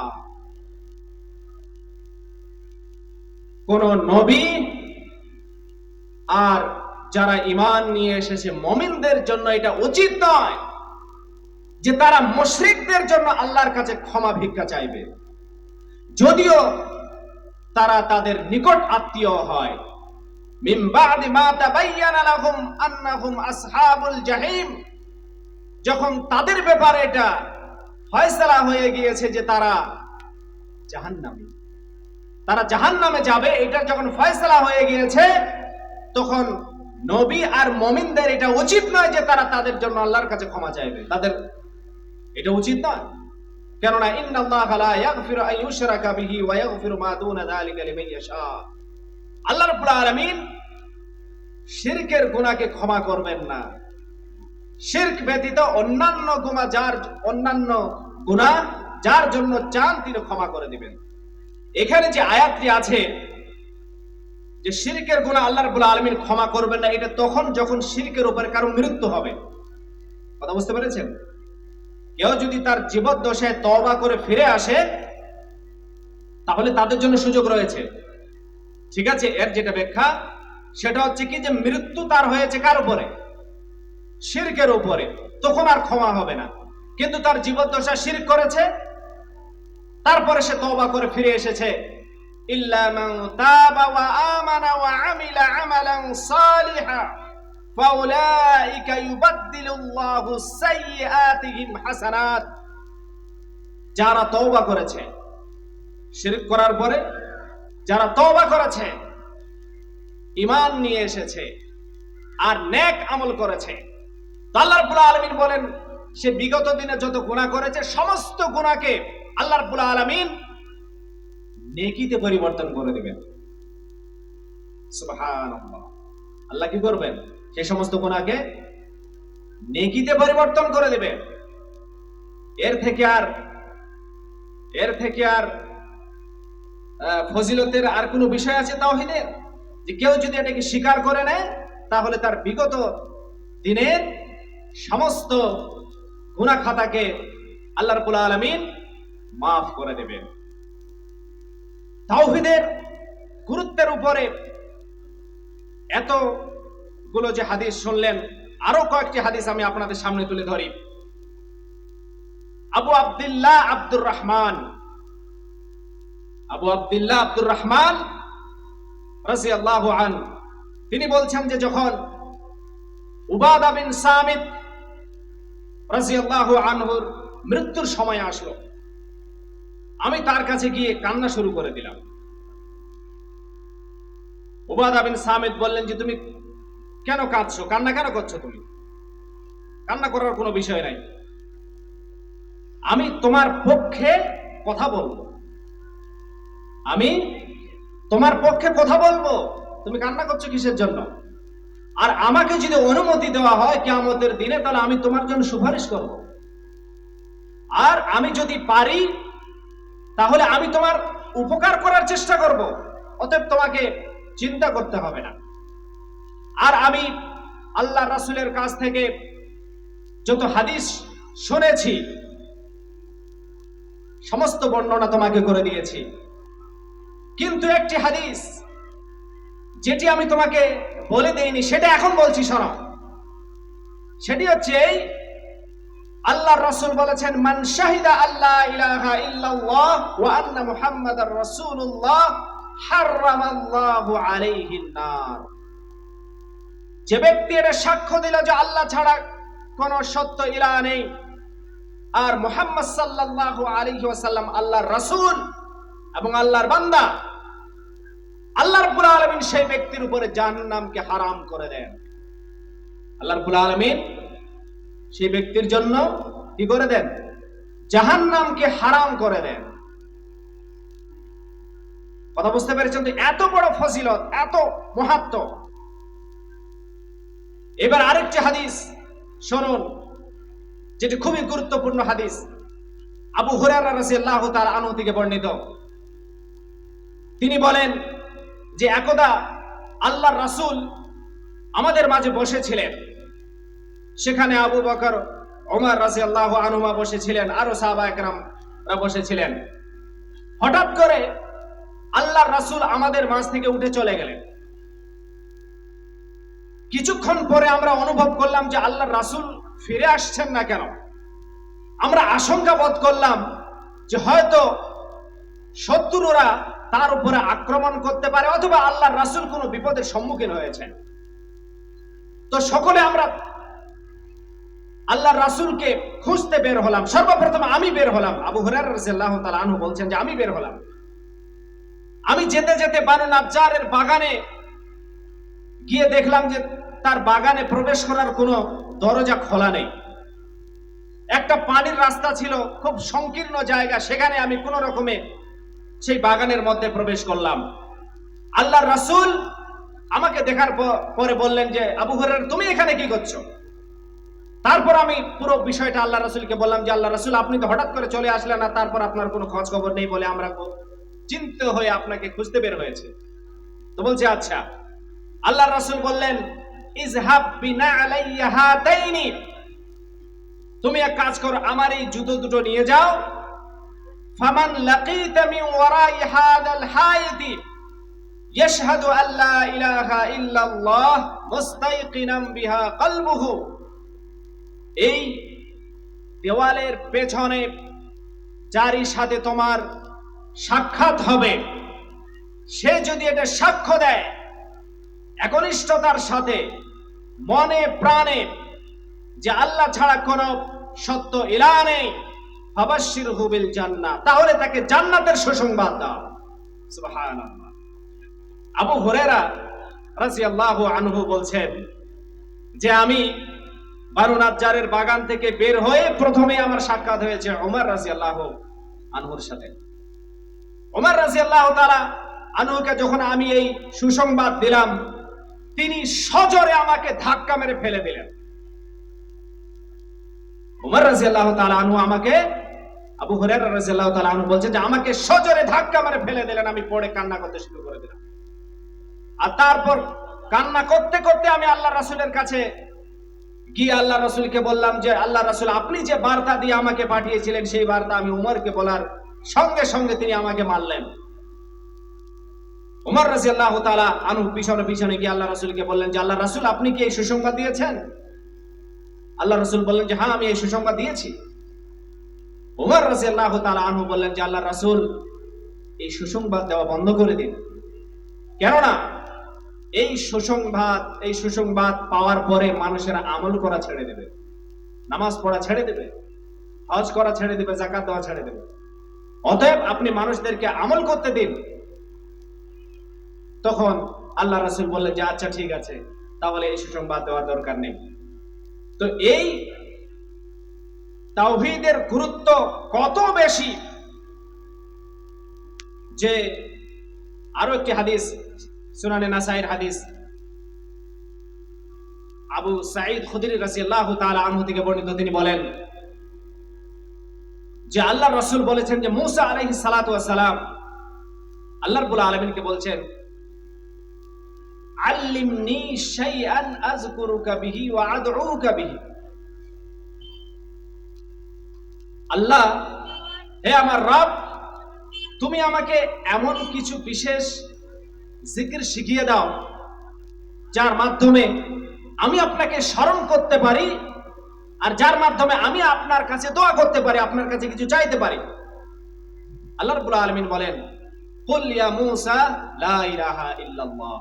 কোন নবী আর যারা ঈমান নিয়ে এসেছে মুমিনদের জন্য এটা উচিত নয় যে তারা মুশরিকদের জন্য আল্লাহর কাছে ক্ষমা ভিক্ষা চাইবে, যদিও তারা তাদের নিকট আত্মীয় হয়। মিন বাদি মা তাবায়্যানা লাহুম আন্নাহুম আসহাবুল জাহিম, যখন তাদের ব্যাপারে এটা ফয়সালা হয়ে গিয়েছে যে তারা জাহান্নামী, তারা জাহান্নামে যাবে, এটা যখন ফয়সালা হয়ে গিয়েছে, তখন নবী আর মুমিনদের এটা উচিত নয় যে তারা তাদের জন্য আল্লাহর কাছে ক্ষমা চাইবে। তাদের এটা উচিত নয়, কেননা ইন্নাল্লাহা লা ইয়াগফিরু আন ইউশরাকা বিহি ওয়া ইয়াগফিরু মা দুনা যালিকা লিমান ইয়াশা। আল্লাহ রাব্বুল আলামিন শিরকের গুনাহকে ক্ষমা করবেন না। শিরক ব্যতীত অন্যান্য গুনাহ যার জন্য চান তিনি ক্ষমা করে দিবেন। এখানে যে আয়াতটি আছে যে শিরকের গুনাহ আল্লাহ রাব্বুল আলামিন ক্ষমা করবেন না, এটা তখন যখন শিরকের উপরে কারো মৃত্যু হবে। কথা বুঝতে পেরেছেন? কেউ যদি তার জীবদ্দশায় তওবা করে ফিরে আসে, তাহলে তাদের জন্য সুযোগ রয়েছে। ঠিক আছে, এর যেটা ব্যাখ্যা সেটা হচ্ছে কি যে মৃত্যু তার হয়েছে কার উপরে? শিরকের উপরে, তখন আর ক্ষমা হবে না। কিন্তু তার জীবদ্দশা শিরক করেছে, তারপরে সে তওবা করে ফিরে এসেছে, ইল্লা মান তাবা ওয়া আমানা ওয়া আমিলা আমালান সালিহা ফাউলাইকা ইউবাদদিলুল্লাহু সাইয়্যাতিহিম হাসানাত। যারা তওবা করেছে শিরক করার পরে, যারা তওবা করেছে, ঈমান নিয়ে এসেছে আর নেক আমল করেছে, আল্লাহ রাব্বুল আলামিন বলেন সে বিগত দিনে যত গুনাহ করেছে সমস্ত গুনাহকে আল্লাহ রাব্বুল আলামিন নেকিতে পরিবর্তন করে দিবেন। সুবহানাল্লাহ। আল্লাহ কি করবেন? সেই সমস্ত গুনাহকে নেকিতে পরিবর্তন করে দিবেন। এর থেকে আর ফজিলতের আর কোনো বিষয় আছে তাওহীদের? যে কেউ যদি এটাকে স্বীকার করে নেয়, তাহলে তার বিগত দিনের সমস্ত গুনাহ খাতাকে আল্লাহ রাব্বুল আলামিন মাফ করে দেবেন। তাওহীদের গুরুত্বের উপরে এতগুলো যে হাদিস শুনলেন, আরো কয়েকটি হাদিস আমি আপনাদের সামনে তুলে ধরি। আবু আব্দুল্লাহ আব্দুর রহমান রাদিয়াল্লাহু আনহু তিনি বলছেন যে যখন উবাদা বিন সামিত রাদিয়াল্লাহু আনহুর মৃত্যুর সময় আসলো, আমি তার কাছে গিয়ে কান্না শুরু করে দিলাম। উবাদা বিন সামিত বললেন যে তুমি কেন কাঁদছো? কান্না কেন করছো? তুমি কান্না করার কোনো বিষয় নাই, আমি তোমার পক্ষে কথা বলবো। আমি তোমার পক্ষে কথা বলবো, তুমি কান্না করছো কিসের জন্য? আর আমাকে যদি অনুমতি দেওয়া হয় কিয়ামতের দিনে, তাহলে আমি তোমার জন্য সুপারিশ করব। আর আমি যদি পারি তাহলে আমি তোমার উপকার করার চেষ্টা করব। অতএব তোমাকে চিন্তা করতে হবে না। আর আমি আল্লাহ রাসূলের কাছ থেকে যত হাদিস শুনেছি সমস্ত বর্ণনা তোমাকে করে দিয়েছি, কিন্তু একটি হাদিস যেটি আমি তোমাকে বলে দেইনি সেটা এখন বলছি, শোনো। সেটি হচ্ছে এই, আল্লাহর রাসূল বলেছেন, মান শাহিদা আল্লা ইলাহা ইল্লাল্লাহ ওয়া আন্না মুহাম্মাদার রাসূলুল্লাহ হারামাল্লাহু আলাইহিন নার। যে ব্যক্তি এটা সাক্ষ্য দিল যে আল্লাহ ছাড়া কোন সত্য ইলাহ নেই আর মুহাম্মদ সাল্লাল্লাহু আলাইহি ওয়াসাল্লাম আল্লাহর রাসূল এবং আল্লাহর বান্দা, আল্লাহ রাব্বুল আলামিন সেই ব্যক্তির উপরে জাহান্নামকে হারাম করে দেন। আল্লাহ রাব্বুল আলামিন সেই ব্যক্তির জন্য কি করে দেন? জাহান্নামকে হারাম করে দেন। কথা বুঝতে পেরেছেন তো? এত বড় ফজিলত, এত মাহাত্ম্য। এবার আরেকটি হাদিস শুনুন, যেটি খুবই গুরুত্বপূর্ণ হাদিস। আবু হুরায়রা রাদিয়াল্লাহু তাআলা আনহু থেকে বর্ণিত। তিনি বলেন যে একদা আল্লাহর রাসূল আমাদের মাঝে বসেছিলেন। সেখানে আবু বকর, ওমর রাদিয়াল্লাহু আনহুমা বসেছিলেন, আরো সাহাবা একরামরা বসেছিলেন। হঠাৎ করে আল্লাহর রাসূল আমাদের মাঝ থেকে উঠে চলে গেলেন। কিছুক্ষণ পরে আমরা অনুভব করলাম যে আল্লাহর রাসূল ফিরে আসছেন না কেন। আমরা আশঙ্কা বোধ করলাম যে হয়তো শত্রুরা তার উপরে আক্রমণ করতে পারে, অথবা আল্লাহর রাসূল কোনো বিপদের সম্মুখীন হয়েছেন। তো সকলে আমরা আল্লাহর রাসূলকে খুঁজতে বের হলাম। সর্বপ্রথম আমি বের হলাম। আবু হুরায়রা রাদিয়াল্লাহু তাআলা আনহু বলছেন যে আমি বের হলাম। আমি যেতে যেতে বানু নাজ্জারের বাগানে গিয়ে দেখলাম যে তার বাগানে প্রবেশ করার কোনো দরজা খোলা নেই। একটা পানির রাস্তা ছিল, খুব সংকীর্ণ জায়গা, সেখানে আমি কোনো রকমে সেই বাগানের মধ্যে প্রবেশ করলাম। আল্লাহর রাসূল আমাকে দেখার পরে বললেন যে আবু হুরায়রা, তুমি এখানে কি করছো? তারপর আমি পুরো বিষয়টা আল্লাহ রাসূলকে বললাম যে আল্লাহ রাসূল, আপনি তো হঠাৎ করে চলে আসলেন, না তারপর আপনার কোনো খোঁজ খবর নেই বলে আমরা চিন্তিত হয়ে আপনাকে খুঁজতে বের হয়েছে। তো বলছে আচ্ছা। আল্লাহ রাসূল বললেন, ইযহাব বিনা আলাইয়া হাতাইনি, তুমি এক কাজ করো, আমার এই জুতো দুটো নিয়ে যাও। ফামান লাকিতা মিন ওয়ারাই হাদাল হাইতি ইয়াশহাদু আল্লা ইলাহা ইল্লাল্লাহ মুস্তাইকিনাম বিহা কলবুহু, এই দেওয়ালের পেছনে যারই সাথে তোমার সাক্ষাৎ হবে, সে যদি এটা সাক্ষ্য দেয় একনিষ্ঠতার সাথে, মনে প্রাণে, যে আল্লাহ ছাড়া কোনো সত্য ইলাহ নেই, ফাবাশশিরহু বিল জান্নাহ, তাহলে তাকে জান্নাতের সুসংবাদ দাও। সুবহানাল্লাহ। আবু হুরায়রা রাদিয়াল্লাহু আনহু বলছেন যে আমি বানু নাজ্জারের বাগান থেকে বের হয়ে প্রথমে আমার সাক্ষাৎ হয়েছে ওমর রাদিয়াল্লাহু আনহুর সাথে। ওমর রাদিয়াল্লাহু তাআলা আনহুকে যখন আমি এই সুসংবাদ দিলাম, তিনি সজোরে আমাকে ধাক্কা মেরে ফেলে দিলেন। ওমর রাদিয়াল্লাহু তাআলা আনহু আমাকে, আবু হুরায়রা রাদিয়াল্লাহু তাআলা আনহু বলছেন যে আমাকে সজোরে ধাক্কা মেরে ফেলে দিলেন। আমি পড়ে কান্না করতে শুরু করে দিলাম। আর তারপর কান্না করতে করতে আমি আল্লাহ রাসূলের কাছে গিয়ে আল্লাহ রাসূলকে বললাম যে আল্লাহ রাসূল, আপনি যে বার্তা দিয়ে আমাকে পাঠিয়েছিলেন সেই বার্তা আমি উমরকে বলার সঙ্গে সঙ্গে তিনি আমাকে মারলেন। উমর রাদিয়াল্লাহু তাআলা আনহু পিছনে পিছনে গিয়ে আল্লাহ রাসূলকে বললেন যে আল্লাহ রাসূল, আপনি কি এই সুসংবাদ দিয়েছেন? আল্লাহ রাসূল বললেন যে হ্যাঁ, আমি এই সুসংবাদ দিয়েছি। উমর রাদিয়াল্লাহু তাআলা আনহু বললেন যে আল্লাহ রাসূল, এই সুসংবাদ দেওয়া বন্ধ করে দিন, কেননা এই সুসংবাদ পাওয়ার পরে মানুষেরা আমল করা ছেড়ে দেবে, নামাজ পড়া ছেড়ে দেবে, হজ করা ছেড়ে দেবে, যাকাত দেওয়া ছেড়ে দেবে। অতএব আপনি মানুষদেরকে আমল করতে দিন। তখন আল্লাহ রাসূল বললেন যে আচ্ছা ঠিক আছে, তাহলে এই সুসংবাদ দেওয়ার দরকার নেই। তো এই তাওহীদের গুরুত্ব কত বেশি যে আরো একটি হাদিস, সুনানে নাসাইর হাদিস, আবু সাঈদ খুদরি রাদিয়াল্লাহু তাআলা আনহু থেকে বর্ণিত, তিনি বলেন যে আল্লাহর রাসূল বলেছেন যে মূসা আলাইহিস সালাতু ওয়াস সালাম আল্লাহ রাব্বুল আলামিনকে বলছেন, আল্লিমনি শাইআন আযকুরুকা বিহি ওয়া আদউকা বিহি। আল্লাহ, হে আমার রব, তুমি আমাকে এমন কিছু বিশেষ জিকির শিখিয়ে দাও যার মাধ্যমে আমি আপনাকে স্মরণ করতে পারি আর যার মাধ্যমে আমি আপনার কাছে দোয়া করতে পারি, আপনার কাছে কিছু চাইতে পারি। আল্লাহ রাব্বুল আলামিন বলেন, কুল ইয়া মূসা লা ইলাহা ইল্লাল্লাহ।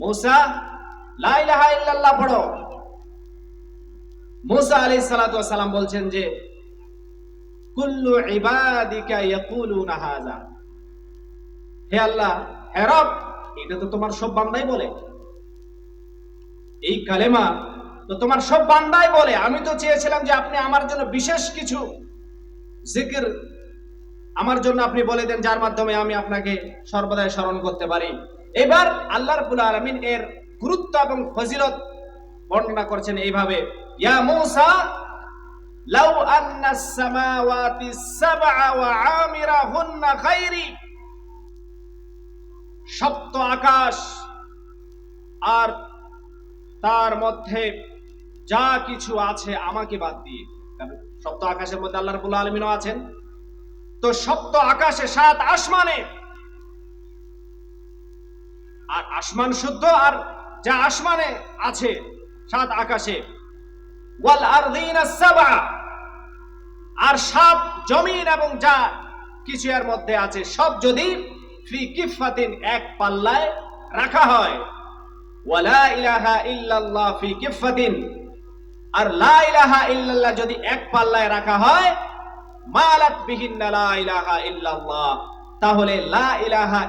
মূসা, লা ইলাহা ইল্লাল্লাহ পড়ো। মূসা আলাইহিস সালাতু ওয়াস সালাম বলছেন যে কুল্লু ইবাদিকা ইয়াকুলুনা হাযা। হে আল্লাহ, হে রব, এটা তো তোমার সব বান্দাই বলে, এই কালেমা তো তোমার সব বান্দাই বলে। আমি তো চেয়েছিলাম যে আপনি আমার জন্য বিশেষ কিছু জিকির আমার জন্য আপনি বলে দেন যার মাধ্যমে আমি আপনাকে সর্বদাই স্মরণ করতে পারি। এবার আল্লাহ রাব্বুল আলামিন এর গুরুত্ব এবং ফজিলত বর্ণনা করছেন এইভাবে, ইয়া মূসা লাউ আন্নাস সামাওয়াতি সাবআ ওয়া আমিরাহুন্না খায়রি। সপ্ত আকাশ আর তার মধ্যে যা কিছু আছে আমাকে বাদ দিয়ে, সপ্ত আকাশের মধ্যে আল্লাহ রাব্বুল আলামিনও আছেন, তো সপ্ত আকাশে, সাত আসমানে, আর আসমান শুদ্ধ আর যা আসমানে আছে সাত আকাশে, ওয়াল আরদিনা সাবআ, আর সাত জমিন এবং যা কিছু এর মধ্যে আছে সব যদি ফি কিফাতিন, এক পাল্লায় রাখা হয়, ওয়ালা ইলাহা ইল্লাল্লাহ ফি কিফাতিন, আর লা ইলাহা ইল্লাল্লাহ যদি এক পাল্লায় রাখা হয়, মালাত বিহিন্না লা ইলাহা ইল্লাল্লাহ, তাহলে লা ইলাহা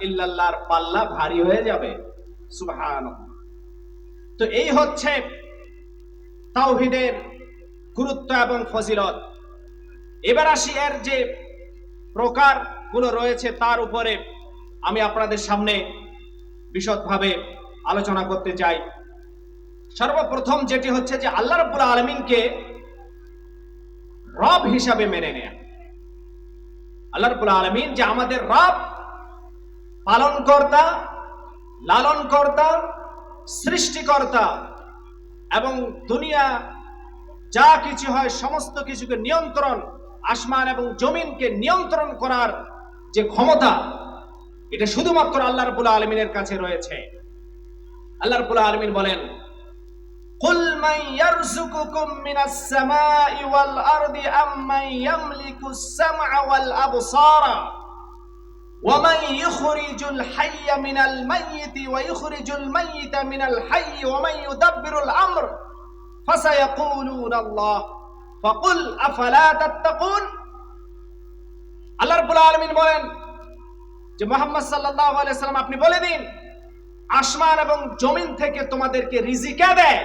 ইল্লাল্লাহর পাল্লা ভারী হয়ে যাবে। সুবহানাল্লাহ। তো এই হচ্ছে তাওহীদের গুরুত্ব এবং ফজিলত। এবার আসি এর যে প্রকারগুলো রয়েছে তার উপরে আমি আপনাদের সামনে বিশদভাবে আলোচনা করতে চাই। সর্বপ্রথম যেটি হচ্ছে যে আল্লাহ রাব্বুল আলামিনকে রব হিসাবে মেনে নেয়া। আল্লাহ রাব্বুল আলামিন যে আমাদের রব, পালনকর্তা, লালনকর্তা, সৃষ্টিকর্তা, এবং দুনিয়া যা কিছু হয় সমস্ত কিছুকে নিয়ন্ত্রণ, আসমান এবং জমিনকে নিয়ন্ত্রণ করার যে ক্ষমতা, এটা শুধুমাত্র আল্লাহ রাব্বুল আলামিনের কাছে রয়েছে। আল্লাহ রাব্বুল আলামিন বলেন, কুল মান ইয়ারযুকুকুম মিনাস সামাই ওয়াল আরদি আম্মান ইয়ামলিকুস সামআ ওয়াল আবসারা ওয়া মান ইখরিজুল হাইয়্যা মিনাল মাইয়িতি ওয়া ইখরিজুল মাইয়িতা মিনাল হাইয়্যি ওয়া মান ইউদাব্বিরুল আমর ফাসায়াকুলুনা আল্লাহ ফাকুল আফালা তাত্তাকুন। আল্লাহ রাব্বুল আলামিন বলেন যে মুহাম্মদ সাল্লাল্লাহু আলাইহি ওয়াসাল্লাম, আপনি বলে দিন, আসমান এবং জমিন থেকে তোমাদেরকে রিজিক কে দেয়?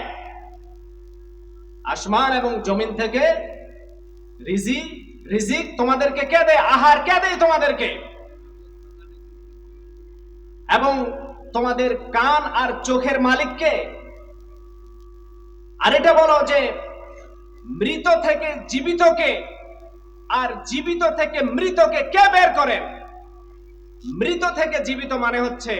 আসমান এবং জমিন থেকে রিজিক তোমাদেরকে কে দেয়? আহার কে দেয় তোমাদেরকে? এবং তোমাদের কান আর চোখের মালিক কে? আর এটা বলো যে মৃত থেকে জীবিতকে আর জীবিত থেকে মৃতকে কে বের করেন? মৃত থেকে জীবিত মানে হচ্ছে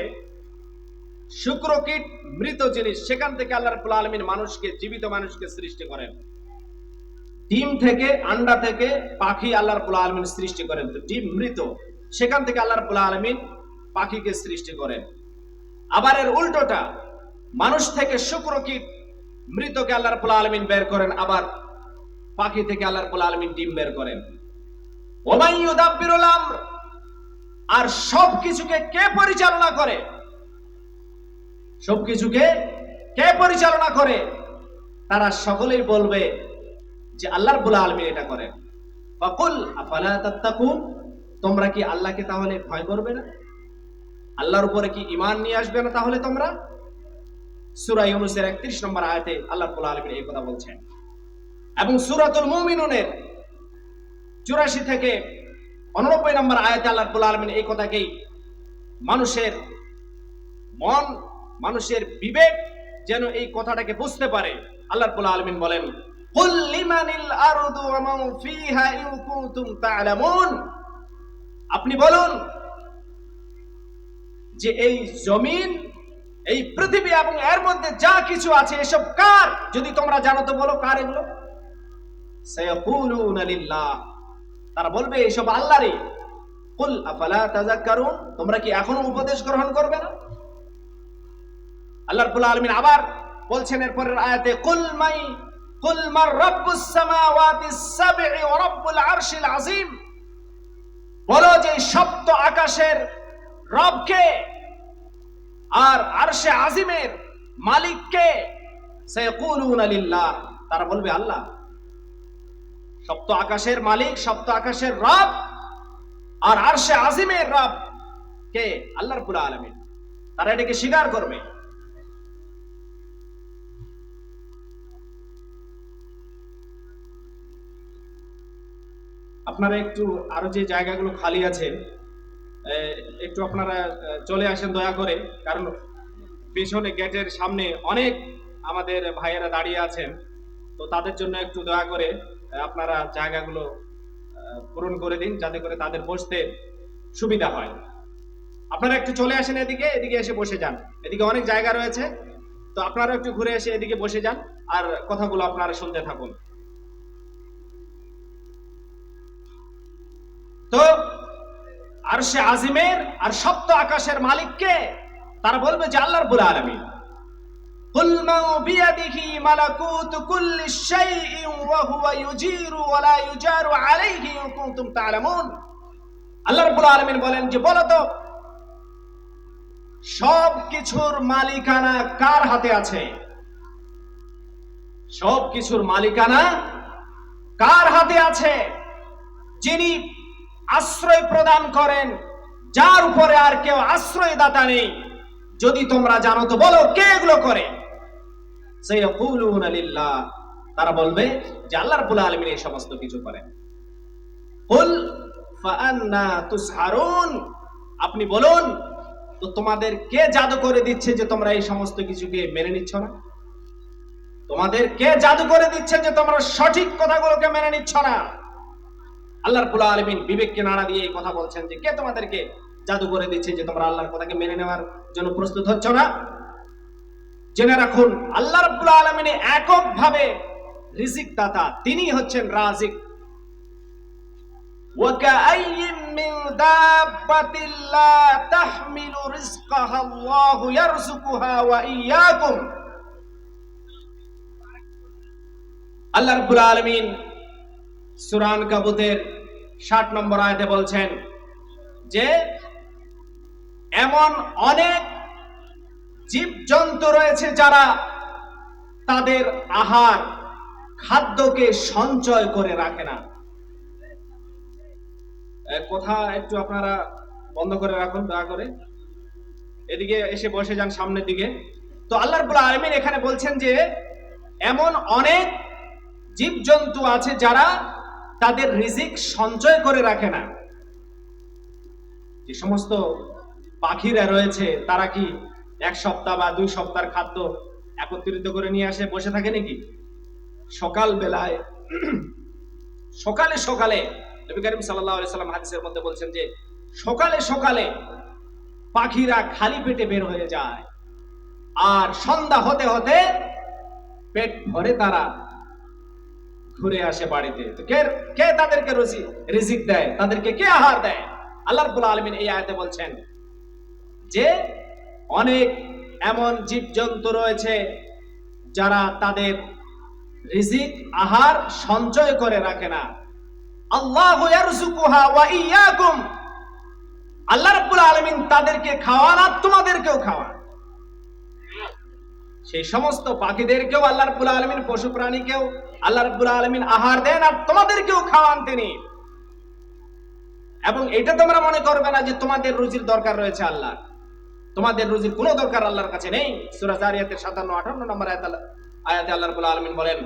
শুক্রকীট, মৃত জিনিস, সেখান থেকে আল্লাহ রাব্বুল আলামিন মানুষকে, জীবিত মানুষকে সৃষ্টি করেন। ডিম থেকে, আন্ডা থেকে পাখি আল্লাহ রাব্বুল আলামিন সৃষ্টি করেন। তো ডিম মৃত, সেখান থেকে আল্লাহ রাব্বুল আলামিন পাখিকে সৃষ্টি করেন। আবার এর উল্টোটা, মানুষ থেকে শুক্রকীট, মৃতকে আল্লাহ রাব্বুল আলামিন বের করেন, আবার পাখি থেকে আল্লাহ রাব্বুল আলামিন ডিম বের করেন। ওয়া মান ইউদাব্বিরুল আমর, আর সবকিছুকে কে পরিচালনা করে? সবকিছুকে কে পরিচালনা করে? তারা সকলেই বলবে যে আল্লাহ রাব্বুল আলামিন এটা করেন। ফাকুল আফালা তাত্তাকুন, তোমরা কি আল্লাহকে তাহলে ভয় করবে না? আল্লাহর উপরে কি ঈমান নিয়ে আসবে না তাহলে তোমরা? সূরা ইউনূসের 31 নম্বর আয়াতে আল্লাহ রাব্বুল আলামিন এই কথা বলছেন। এবং সূরাতুল মুমিনুনের 84 থেকে 89 নম্বর আয়াতে আল্লাহ রাব্বুল আলামিন এই কথাকেই মানুষের মন, মানুষের বিবেক যেন এই কথাটাকে বুঝতে পারে। আল্লাহ রাব্বুল আলামিন বলেন, কুল লিমানিল আরদু ওয়া মান ফিহা ইন কুনতুম তা'লামুন, আপনি বলুন যে এই জমিন, এই পৃথিবী এবং এর মধ্যে যা কিছু আছে এসব কার? যদি তোমরা জানো তো বলো কার এগুলো। সায়াকুলুনা লিল্লাহ, তারা বলবে এসব আল্লাহরই। কুল আফালা তাযাক্কারুন, তোমরা কি এখনো উপদেশ গ্রহণ করবে না? আল্লাহ রাব্বুল আলামিন আবার বলছেন এরপরের আয়াতে, কুল মার রাব্বুস সামাওয়াতিস সাব'i ওয়া রাব্বুল আরশিল আযীম, বলো যে সপ্ত আকাশের রব কে আর আরশে আজিমের মালিক কে? সায়াকুলুনা লিল্লাহ, তারা বলবে আল্লাহ। সপ্ত আকাশের মালিক, সপ্ত আকাশের রব আর আরশে আজিমের রব কে? আল্লাহ রাব্বুল আলামিন। তারা এটাকে স্বীকার করবে। আপনারা একটু আরো যে জায়গাগুলো খালি আছে একটু আপনারা চলে আসেন দয়া করে, কারণ পেছনে গেটের সামনে অনেক আমাদের ভাইয়েরা দাঁড়িয়ে আছেন, তো তাদের জন্য একটু দয়া করে আপনারা জায়গাগুলো পূরণ করে দিন যাতে করে তাদের বসতে সুবিধা হয়। আপনারা একটু চলে আসেন এদিকে, এদিকে এসে বসে যান, এদিকে অনেক জায়গা রয়েছে, তো আপনারা একটু ঘুরে এসে এদিকে বসে যান আর কথাগুলো আপনারা শুনতে থাকুন। তো আরশে আজিমের আর সপ্ত আকাশের মালিক কে? তারা বলবে যে আল্লাহ রাব্বুল আলামিন। কুল মান বিয়াদিহি মালাকুতু কুল্লি শাইইন ওয়া হুয়া ইউজিরু ওয়া লা ইউজারু আলাইহি ইন কুনতুম তা'লামুন, আল্লাহ রাব্বুল আলামিন বলেন যে বলো তো সব কিছুর মালিকানা কার হাতে আছে? সব কিছুর মালিকানা কার হাতে আছে? যিনি আশ্রয় প্রদান করেন, যার উপরে আর কেউ আশ্রয় দাতা নেই। যদি তোমরা জানো তো বলো কে এগুলো করে? সায়াকুলুনা লিল্লাহ, তারা বলবে যে আল্লাহ রাব্বুল আলামিন এই সমস্ত কিছু করেন। কুল ফাআন্না তুসহারুন, আপনি বলুন তো তোমাদের কে জাদু করে দিচ্ছে যে তোমরা এই সমস্ত কিছুকে মেনে নিচ্ছ না? তোমাদের কে জাদু করে দিচ্ছে যে তোমরা সঠিক কথাগুলোকে মেনে নিচ্ছ না? আল্লাহ রাব্বুল আলামিন বিবেককে নাড়া দিয়ে এই কথা বলছেন যে কে তোমাদেরকে জাদু করে দিচ্ছে যে তোমরা আল্লাহর কথাকে মেনে নেওয়ার জন্য প্রস্তুত হচ্ছ না? জেনে রাখুন আল্লাহ রাব্বুল আলামিন এককভাবে রিজিক দাতা, তিনি হচ্ছেন রাজিক। ওয়া কাআইয়িম মিন দাব্বাতিন লা তাহমিলু রিজকাহা আল্লাহু ইয়ারযুকুহা ওয়া ইয়্যাকুম, আল্লাহ রাব্বুল আলামিন সূরা আনকাবুতের 60 নম্বর আয়াতে বলছেন যে এমন অনেক জীবজন্তু রয়েছে যারা তাদের আহার খাদ্যকে সঞ্চয় করে রাখে না। কথা একটু আপনারা বন্ধ করে রাখুন দয়া করে, এদিকে এসে বসে যান সামনের দিকে। তো আল্লাহ রাব্বুল আলামিন এখানে বলছেন যে এমন অনেক জীবজন্তু আছে যারা তাদের রিজিক সঞ্চয় করে রাখে না। যে সমস্ত পাখিরা রয়েছে তারা কি এক সপ্তাহ বা 2 সপ্তাহের খাদ্য একত্রিত করে নিয়ে আসে বসে থাকে নাকি? সকাল বেলায় সকালে সকালে নবী করিম সাল্লাল্লাহু আলাইহি সাল্লাম হাদিসের মধ্যে বলছেন যে সকালে সকালে পাখিরা খালি পেটে বের হয়ে যায় আর সন্ধ্যা হতে হতে পেট ভরে তারা ঘুরে আসে বাড়িতে। তো কে তাদেরকে রিজিক দেয়? তাদেরকে কে আহার দেয়? আল্লাহ রাব্বুল আলামিন এই আয়াতে বলছেন যে অনেক এমন জীবজন্তু রয়েছে যারা তাদের রিজিক আহার সঞ্চয় করে রাখে না। আল্লাহু ইয়ারযুকুহা ওয়া ইয়্যাকুম, আল্লাহ রাব্বুল আলামিন তাদেরকে খাওয়ান আর তোমাদেরকেও খাওয়ান। সেই সমস্ত পাখিদেরকেও আল্লাহ রাব্বুল আলামিন, পশু প্রাণীকেও আল্লাহ রাব্বুল আলামিন আহার দেন আর তোমাদেরকেও খাওয়ান তিনি। এবং এটা তোমরা মনে করবে না যে তোমাদের রুজির দরকার রয়েছে আল্লাহ, তোমাদের রুজির কোনো দরকার আল্লাহর কাছে নেই। সূরা জারিয়াতের 57-58 নম্বর আয়াতে আল্লাহ রাব্বুল আলামিন বলেন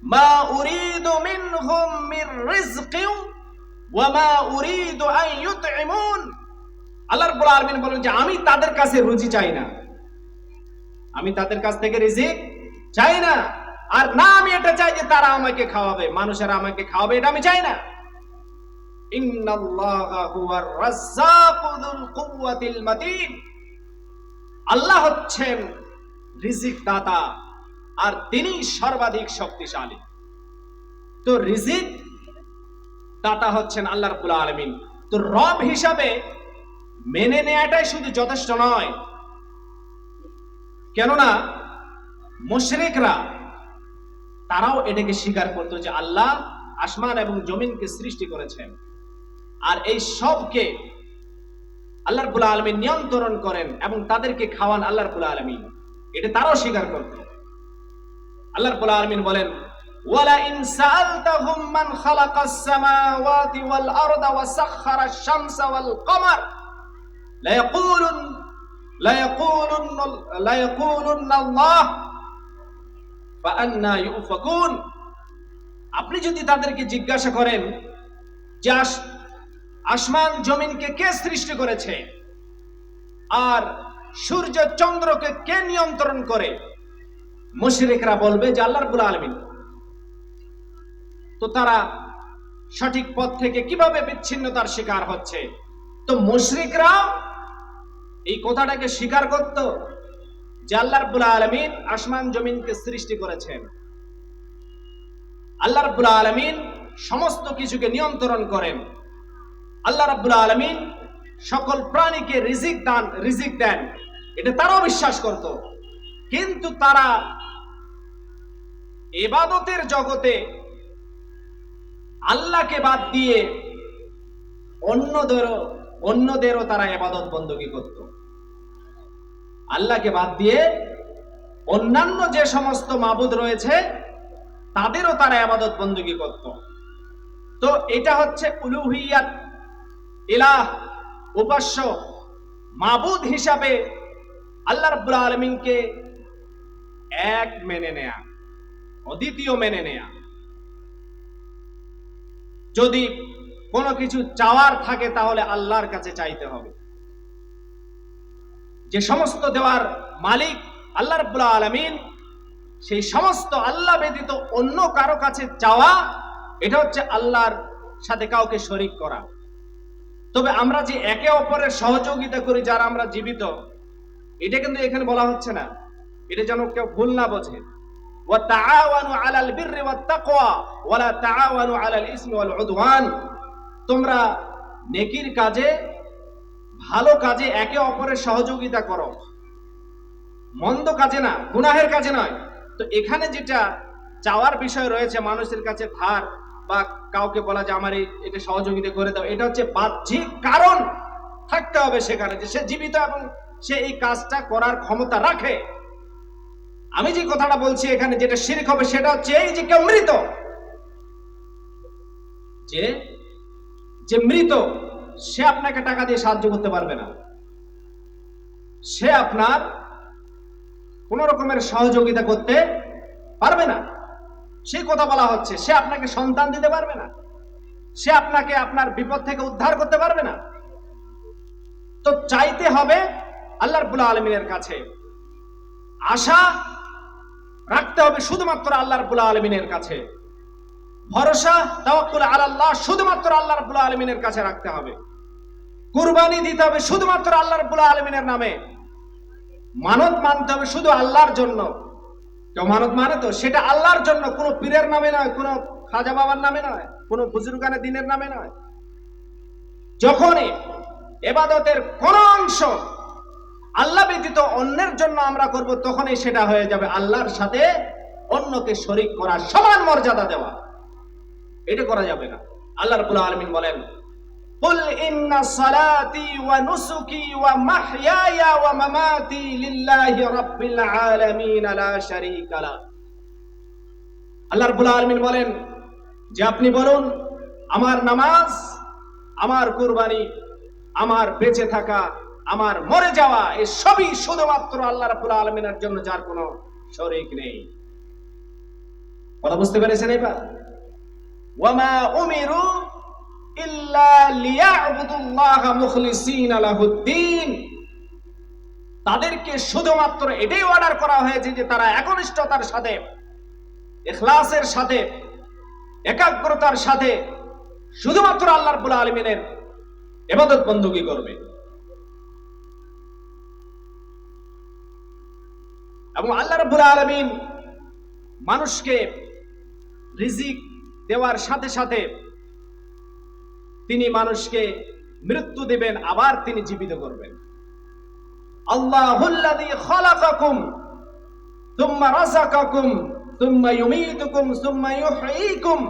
মা উরিদু মিনহুম মির রিজকিন ওয়া মা উরিদু আন ইউতইমুন, আল্লাহ রাব্বুল আলামিন বলেন যে আমি তাদের কাছে রুজি চাই না, আমি তাদের কাছ থেকে রিজিক চাই না, আর না আমি এটা চাই যে তারা আমাকে খাওয়াবে, মানুষেরা আমাকে খাওয়াবে, এটা আমি চাই না। ইন্নাল্লাহা হুয়ার রাজ্জাকু যুল কুওয়াতিল মাতিন, আল্লাহ হচ্ছেন রিজিক দাতা আর তিনি সর্বাধিক শক্তিশালী। তো রিজিক দাতা হচ্ছেন আল্লাহ রাব্বুল আলামিন। তো রব হিসাবে মেনে নেওয়াটাই শুধু যথেষ্ট নয়, কেননা মুশরিকরা তারাও এটাকে স্বীকার করতো যে আল্লাহ আসমান এবং জমিনকে সৃষ্টি করেছেন, আর এই সবকে আল্লাহ রাব্বুল আলামিন নিয়ন্ত্রণ করেন এবং তাদেরকে খাওয়ান আল্লাহ রাব্বুল আলামিন, এটা তারাও স্বীকার করত। আল্লাহ রাব্বুল আলামিন বলেন, ওয়ালা ইন সাআলতাহুম মান খালাকাস সামাওয়াতি ওয়াল আরদা ওয়া সাখখারাশ শামসা ওয়াল কমার লা ইয়াকুলুন্না আল্লাহ ফাআন্না ইউফাকুন। আপনি যদি তাদেরকে জিজ্ঞাসা করেন যে আসমান জমিনকে কে সৃষ্টি করেছে আর সূর্য চন্দ্রকে কে নিয়ন্ত্রণ করে, মুশরিকরা বলবে যে আল্লাহ রাব্বুল আলামিন। তো তারা সঠিক পথ থেকে কিভাবে বিচ্ছিন্নতার শিকার হচ্ছে? তো মুশরিকরা এই কথাটাকে স্বীকার করত যে আল্লাহ রাব্বুল আলামিন আসমান জমিনকে সৃষ্টি করেছেন, আল্লাহ রাব্বুল আলামিন সমস্ত কিছুকে নিয়ন্ত্রণ করেন, আল্লাহ রাব্বুল আলামিন সকল প্রাণীকে রিজিক দেন, এটা তারাও বিশ্বাস করত। কিন্তু তারা ইবাদতের জগতে আল্লাহকে বাদ দিয়ে অন্যদেরও তারা ইবাদত বندگی করত। আল্লাহকে বাদ দিয়ে অন্যান্য যে সমস্ত মাবুদ রয়েছে তাদেরও তারা ইবাদত বندگی করত। তো এটা হচ্ছে উলুহিয়াত, ইলাহ, উপাস্য, মাবুদ হিসাবে আল্লাহ রাব্বুল আলামিনকে এক মেনে নেয়া, অদ্বিতীয় মেনে নেয়া। যদি কোনো কিছু চাওয়ার থাকে তাহলে আল্লাহর কাছে চাইতে হবে। যে সমস্ত দেওয়ার মালিক আল্লাহ রাব্বুল আলামিন, সেই সমস্ত আল্লাহ ব্যতীত অন্য কারো কাছে চাওয়া, এটা হচ্ছে আল্লাহর সাথে কাউকে শরীক করা। তবে আমরা যে একে অপরের সহযোগিতা করি যারা আমরা জীবিত, এটা কিন্তু এখানে বলা হচ্ছে না, এটা যেন কেউ ভুল না বোঝে। ওয়া তাআওয়ানু আলাল বিররি ওয়াত তাকওয়া ওয়া লা তাআওয়ানু আলাল ইসমি ওয়াল উদওয়ান, তোমরা নেকির কাজে, ভালো কাজে একে অপরের সহযোগিতা করো, মন্দ কাজে না, গুনাহের কাজে নয়। তো এখানে যেটা চাওয়ার বিষয় রয়েছে, মানুষের কাছে ধার বা কাউকে বলা যে আমার এটা সহযোগিতা করে দাও, এটা হচ্ছে বাহ্যিক কারণ থাকতে হবে সেখানে, যে সে জীবিত এবং সে এই কাজটা করার ক্ষমতা রাখে। আমি যে কথাটা বলছি এখানে যেটা শিরক হবে, সেটা হচ্ছে এই যে কেউ মৃত, যে মৃত, সে আপনাকে টাকা দিয়ে সাহায্য করতে পারবে না, সে আপনার কোন রকমের সহযোগিতা করতে পারবে না, সেই কথা বলা হচ্ছে। সে আপনাকে সন্তান দিতে পারবে না, সে আপনাকে আপনার বিপদ থেকে উদ্ধার করতে পারবে না। তো চাইতে হবে আল্লাহ রাব্বুল আলামিনের কাছে, আশা রাখতে হবে শুধুমাত্র আল্লাহ রাব্বুল আলামিনের কাছে, ভরসা তাওয়াক্কুল আলাল্লাহ শুধুমাত্র আল্লাহ রাব্বুল আলামিনের কাছে রাখতে হবে, কুরবানি দিতে হবে শুধুমাত্র আল্লাহ রাব্বুল আলামিনের নামে, মানত মানতে হবে শুধু আল্লাহর জন্য। কেউ মানত মানে তো সেটা আল্লাহর জন্য, কোনো পীরের নামে নয়, কোনো খাজা বাবার নামে নয়, কোনো বুজুর্গানে দ্বীনের নামে নয়। যখনই ইবাদতের কোন অংশ আল্লাহ ব্যতীত অন্যের জন্য আমরা করব, তখনই সেটা হয়ে যাবে আল্লাহর সাথে অন্যকে শরীক করা, সমান মর্যাদা দেওয়া, এটা করা যাবে না। আল্লাহ রাব্বুল আলামিন বলেন, কুল ইন্না সালাতি ওয়া নুসুকি ওয়া মাহইয়ায়া ওয়া মামাতি লিল্লাহি রাব্বিল আলামিন লা শারীকা লা। আল্লাহ রাব্বুল আলামিন বলেন যে আপনি বলুন, আমার নামাজ, আমার কুরবানি, আমার বেঁচে থাকা, আমার মরে যাওয়া, এই সবই শুধুমাত্র আল্লাহ রাব্বুল আলামিনের জন্য, যার কোনো শরীক নেই। কথা বুঝতে পেরেছেন এবার? ওয়ামা উমিরু ইল্লা লিয়া'বুদুল্লাহা মুখলিসিনা লাহুদ্দিন। তাদেরকে শুধুমাত্র এটাই অর্ডার করা হয়েছে যে তারা একনিষ্ঠতার সাথে, ইখলাসের সাথে, একাগ্রতার সাথে শুধুমাত্র আল্লাহ রাব্বুল আলামিনের ইবাদত বندگی করবে। এবং আল্লাহ রাব্বুল আলামিন মানুষকে রিজিক দেওয়ার সাথে সাথে তিনি মানুষকে মৃত্যু দিবেন, আবার তিনি জীবিত করবেন। আল্লাহুল্লাযী খালাকাকুম সুম্মা রাযাকাকুম সুম্মা ইউমীতুকুম সুম্মা ইউহয়ীকুম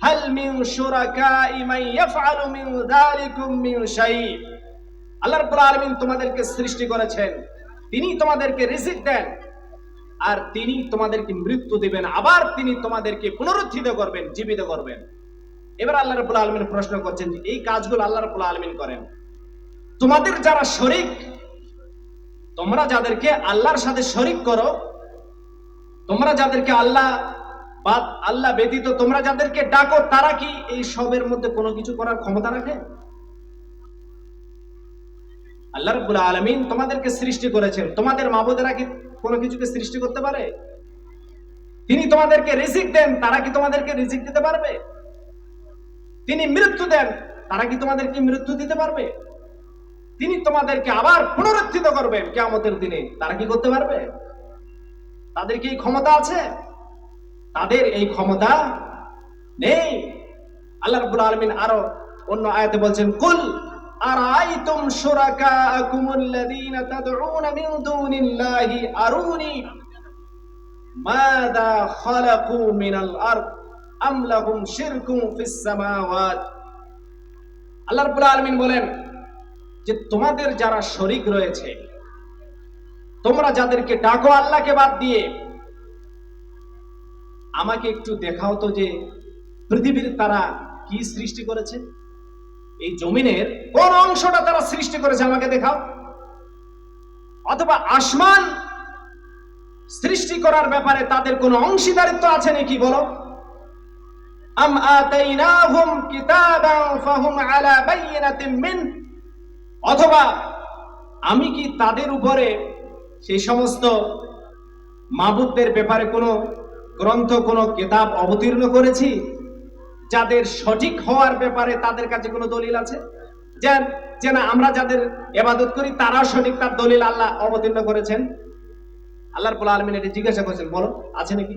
হাল মিন শুরাকাই মান ইয়াফআলু মিন যালিকুম মিন শাই। আল্লাহ রাব্বুল আলামিন তোমাদেরকে সৃষ্টি করেছেন, তিনি তোমাদেরকে রিজিক দেন, আর তিনি তোমাদেরকে মৃত্যু দিবেন, আবার তিনি তোমাদেরকে পুনরুত্থিত করবেন, জীবিত করবেন। এবার আল্লাহ রাব্বুল আলামিন প্রশ্ন করছেন যে এই কাজগুলো আল্লাহ রাব্বুল আলামিন করেন, তোমাদের যারা শরীক, তোমরা যাদেরকে আল্লাহর সাথে শরীক করো, তোমরা যাদেরকে আল্লাহ ব্যতীত তোমরা যাদেরকে ডাকো, তারা কি এই সবের মধ্যে কোনো কিছু করার ক্ষমতা রাখে? আল্লাহ রাব্বুল আলামিন তোমাদেরকে সৃষ্টি করেছেন, তোমাদের মাবুদেরা কি কোনো কিছুকে সৃষ্টি করতে পারে? তিনি তোমাদেরকে রিজিক দেন, তারা কি তোমাদেরকে রিজিক দিতে পারবে? তিনি মৃত্যু দেন, তারা কি তোমাদেরকে মৃত্যু দিতে পারবে? তিনি তোমাদেরকে আবার পুনরুত্থিত করবেন কিয়ামতের দিনে, তারা কি করতে পারবে? তাদের কি এই ক্ষমতা আছে? তাদের এই ক্ষমতা নেই। আল্লাহ রাব্বুল আলামিন আরো অন্য আয়াতে বলছেন, কুল আরাইতুম শুরাকাকুমুল্লাযীনা তাদউনা মিন দুনিল্লাহি আরুনি মাযা খালাকু মিনাল আরদ আম লাহুম শিরকুন ফিস সামাওয়াত। আল্লাহ রাব্বুল আলামিন বলেন যে তোমাদের যারা শরীক রয়েছে, তোমরা যাদেরকে ডাকো আল্লাহকে বাদ দিয়ে, আমাকে একটু দেখাও তো যে পৃথিবীর তারা কি সৃষ্টি করেছে, এই জমিনের কোন অংশটা তারা সৃষ্টি করেছে আমাকে দেখাও। অথবা আসমান সৃষ্টি করার ব্যাপারে তাদের কোনো অংশীদারিত্ব আছে নাকি বলো। আম আতাইনাহুম কিতাবান ফাহুম আলা বাইয়িনাতিন মিন, অথবা আমি কি তাদের উপরে সেই সমস্ত মাবুদদের ব্যাপারে কোনো গ্রন্থ, কোনো কিতাব অবতীর্ণ করেছি যাদের সঠিক হওয়ার ব্যাপারে তাদের কাছে কোনো দলিল আছে, যে না আমরা যাদের ইবাদত করি তারা সঠিক, তার দলিল আল্লাহ অবতীর্ণ করেছেন? আল্লাহ রাব্বুল আলামিন এটা জিজ্ঞাসা করেছেন, বলো আছে নাকি?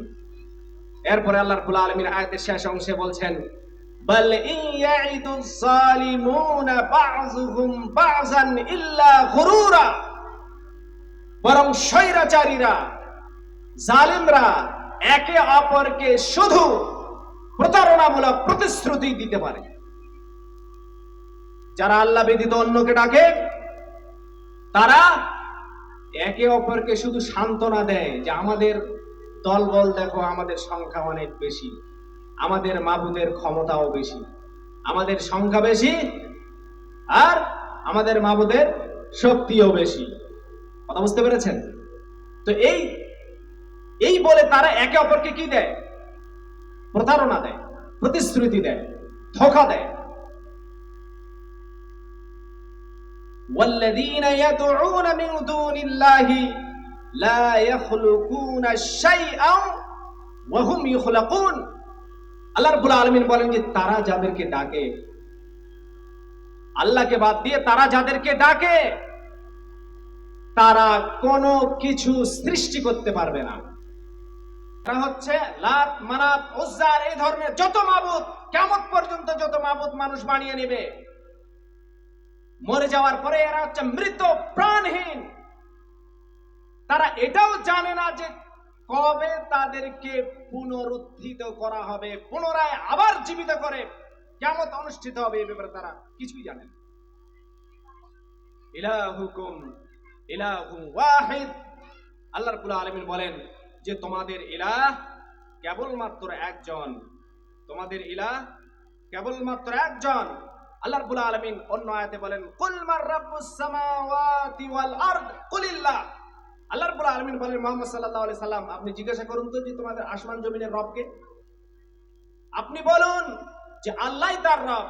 এরপরে আল্লাহ রাব্বুল আলামিন আয়াতের শেষ অংশে বলছেন, বাল ইয়াইদুজ জালিমুনা বাযুহুম বাযান ইল্লা গুরুরা, বরং স্বৈরাচারীরা, জালিমরা একে অপরকে শুধু প্রতারণামূলক প্রতিশ্রুতি দিতে পারে। যারা আল্লাহ ব্যতীত অন্যকে ডাকে তারা একে অপরকে শুধু সান্ত্বনা দেয় যে আমাদের দলবল দেখো, আমাদের সংখ্যা অনেক বেশি, আমাদের মাবুদের ক্ষমতাও বেশি, আমাদের সংখ্যা বেশি আর আমাদের মাবুদের শক্তিও বেশি। কথা বুঝতে পেরেছেন? তো এই বলে তারা একে অপরকে কি দেয়? প্রতারণা দেয়, প্রতিশ্রুতি দেয়, ধোঁকা দেয়। والذين يدعون من دون الله لا يخلقون شيئا وهم يخلقون। আল্লাহ রাব্বুল আলামিন বলেন যে তারা যাদেরকে ডাকে, আল্লাহকে বাদ দিয়ে তারা যাদেরকে ডাকে, তারা কোনো কিছু সৃষ্টি করতে পারবে না। এটা হচ্ছে লাত, মানাত, উজ্জা, এই ধরনের যত মাবুদ, কিয়ামত পর্যন্ত যত মাবুদ মানুষ বানিয়ে নেবে, মরে যাওয়ার পরে এরা হচ্ছে মৃত, প্রাণহীন। তারা এটাও জানে না যে কবে তাদেরকে পুনরুত্থিত করা হবে, পুনরায় আবার জীবিত করে কিয়ামত অনুষ্ঠিত হবে, এই ব্যাপারে তারা কিছুই জানে না। ইলাহুকুম ইলাহু ওয়াহিদ। আল্লাহ রাব্বুল আলামিন বলেন যে তোমাদের ইলাহ কেবলমাত্র একজন, তোমাদের ইলাহ কেবলমাত্র একজন। আল্লাহ রাব্বুল আলামিন অন্য আয়াতে বলেন, কুল মার রাব্বুস সামাওয়াতি ওয়াল আরদ কুলিল্লাহ। আল্লাহ রাব্বুল আলামিন বলেন, মুহাম্মদ সাল্লাল্লাহু আলাইহি সাল্লাম আপনি জিজ্ঞাসা করুন তো যে তোমাদের আসমান জমিনের রব কে? আপনি বলুন যে আল্লাহই তার রব।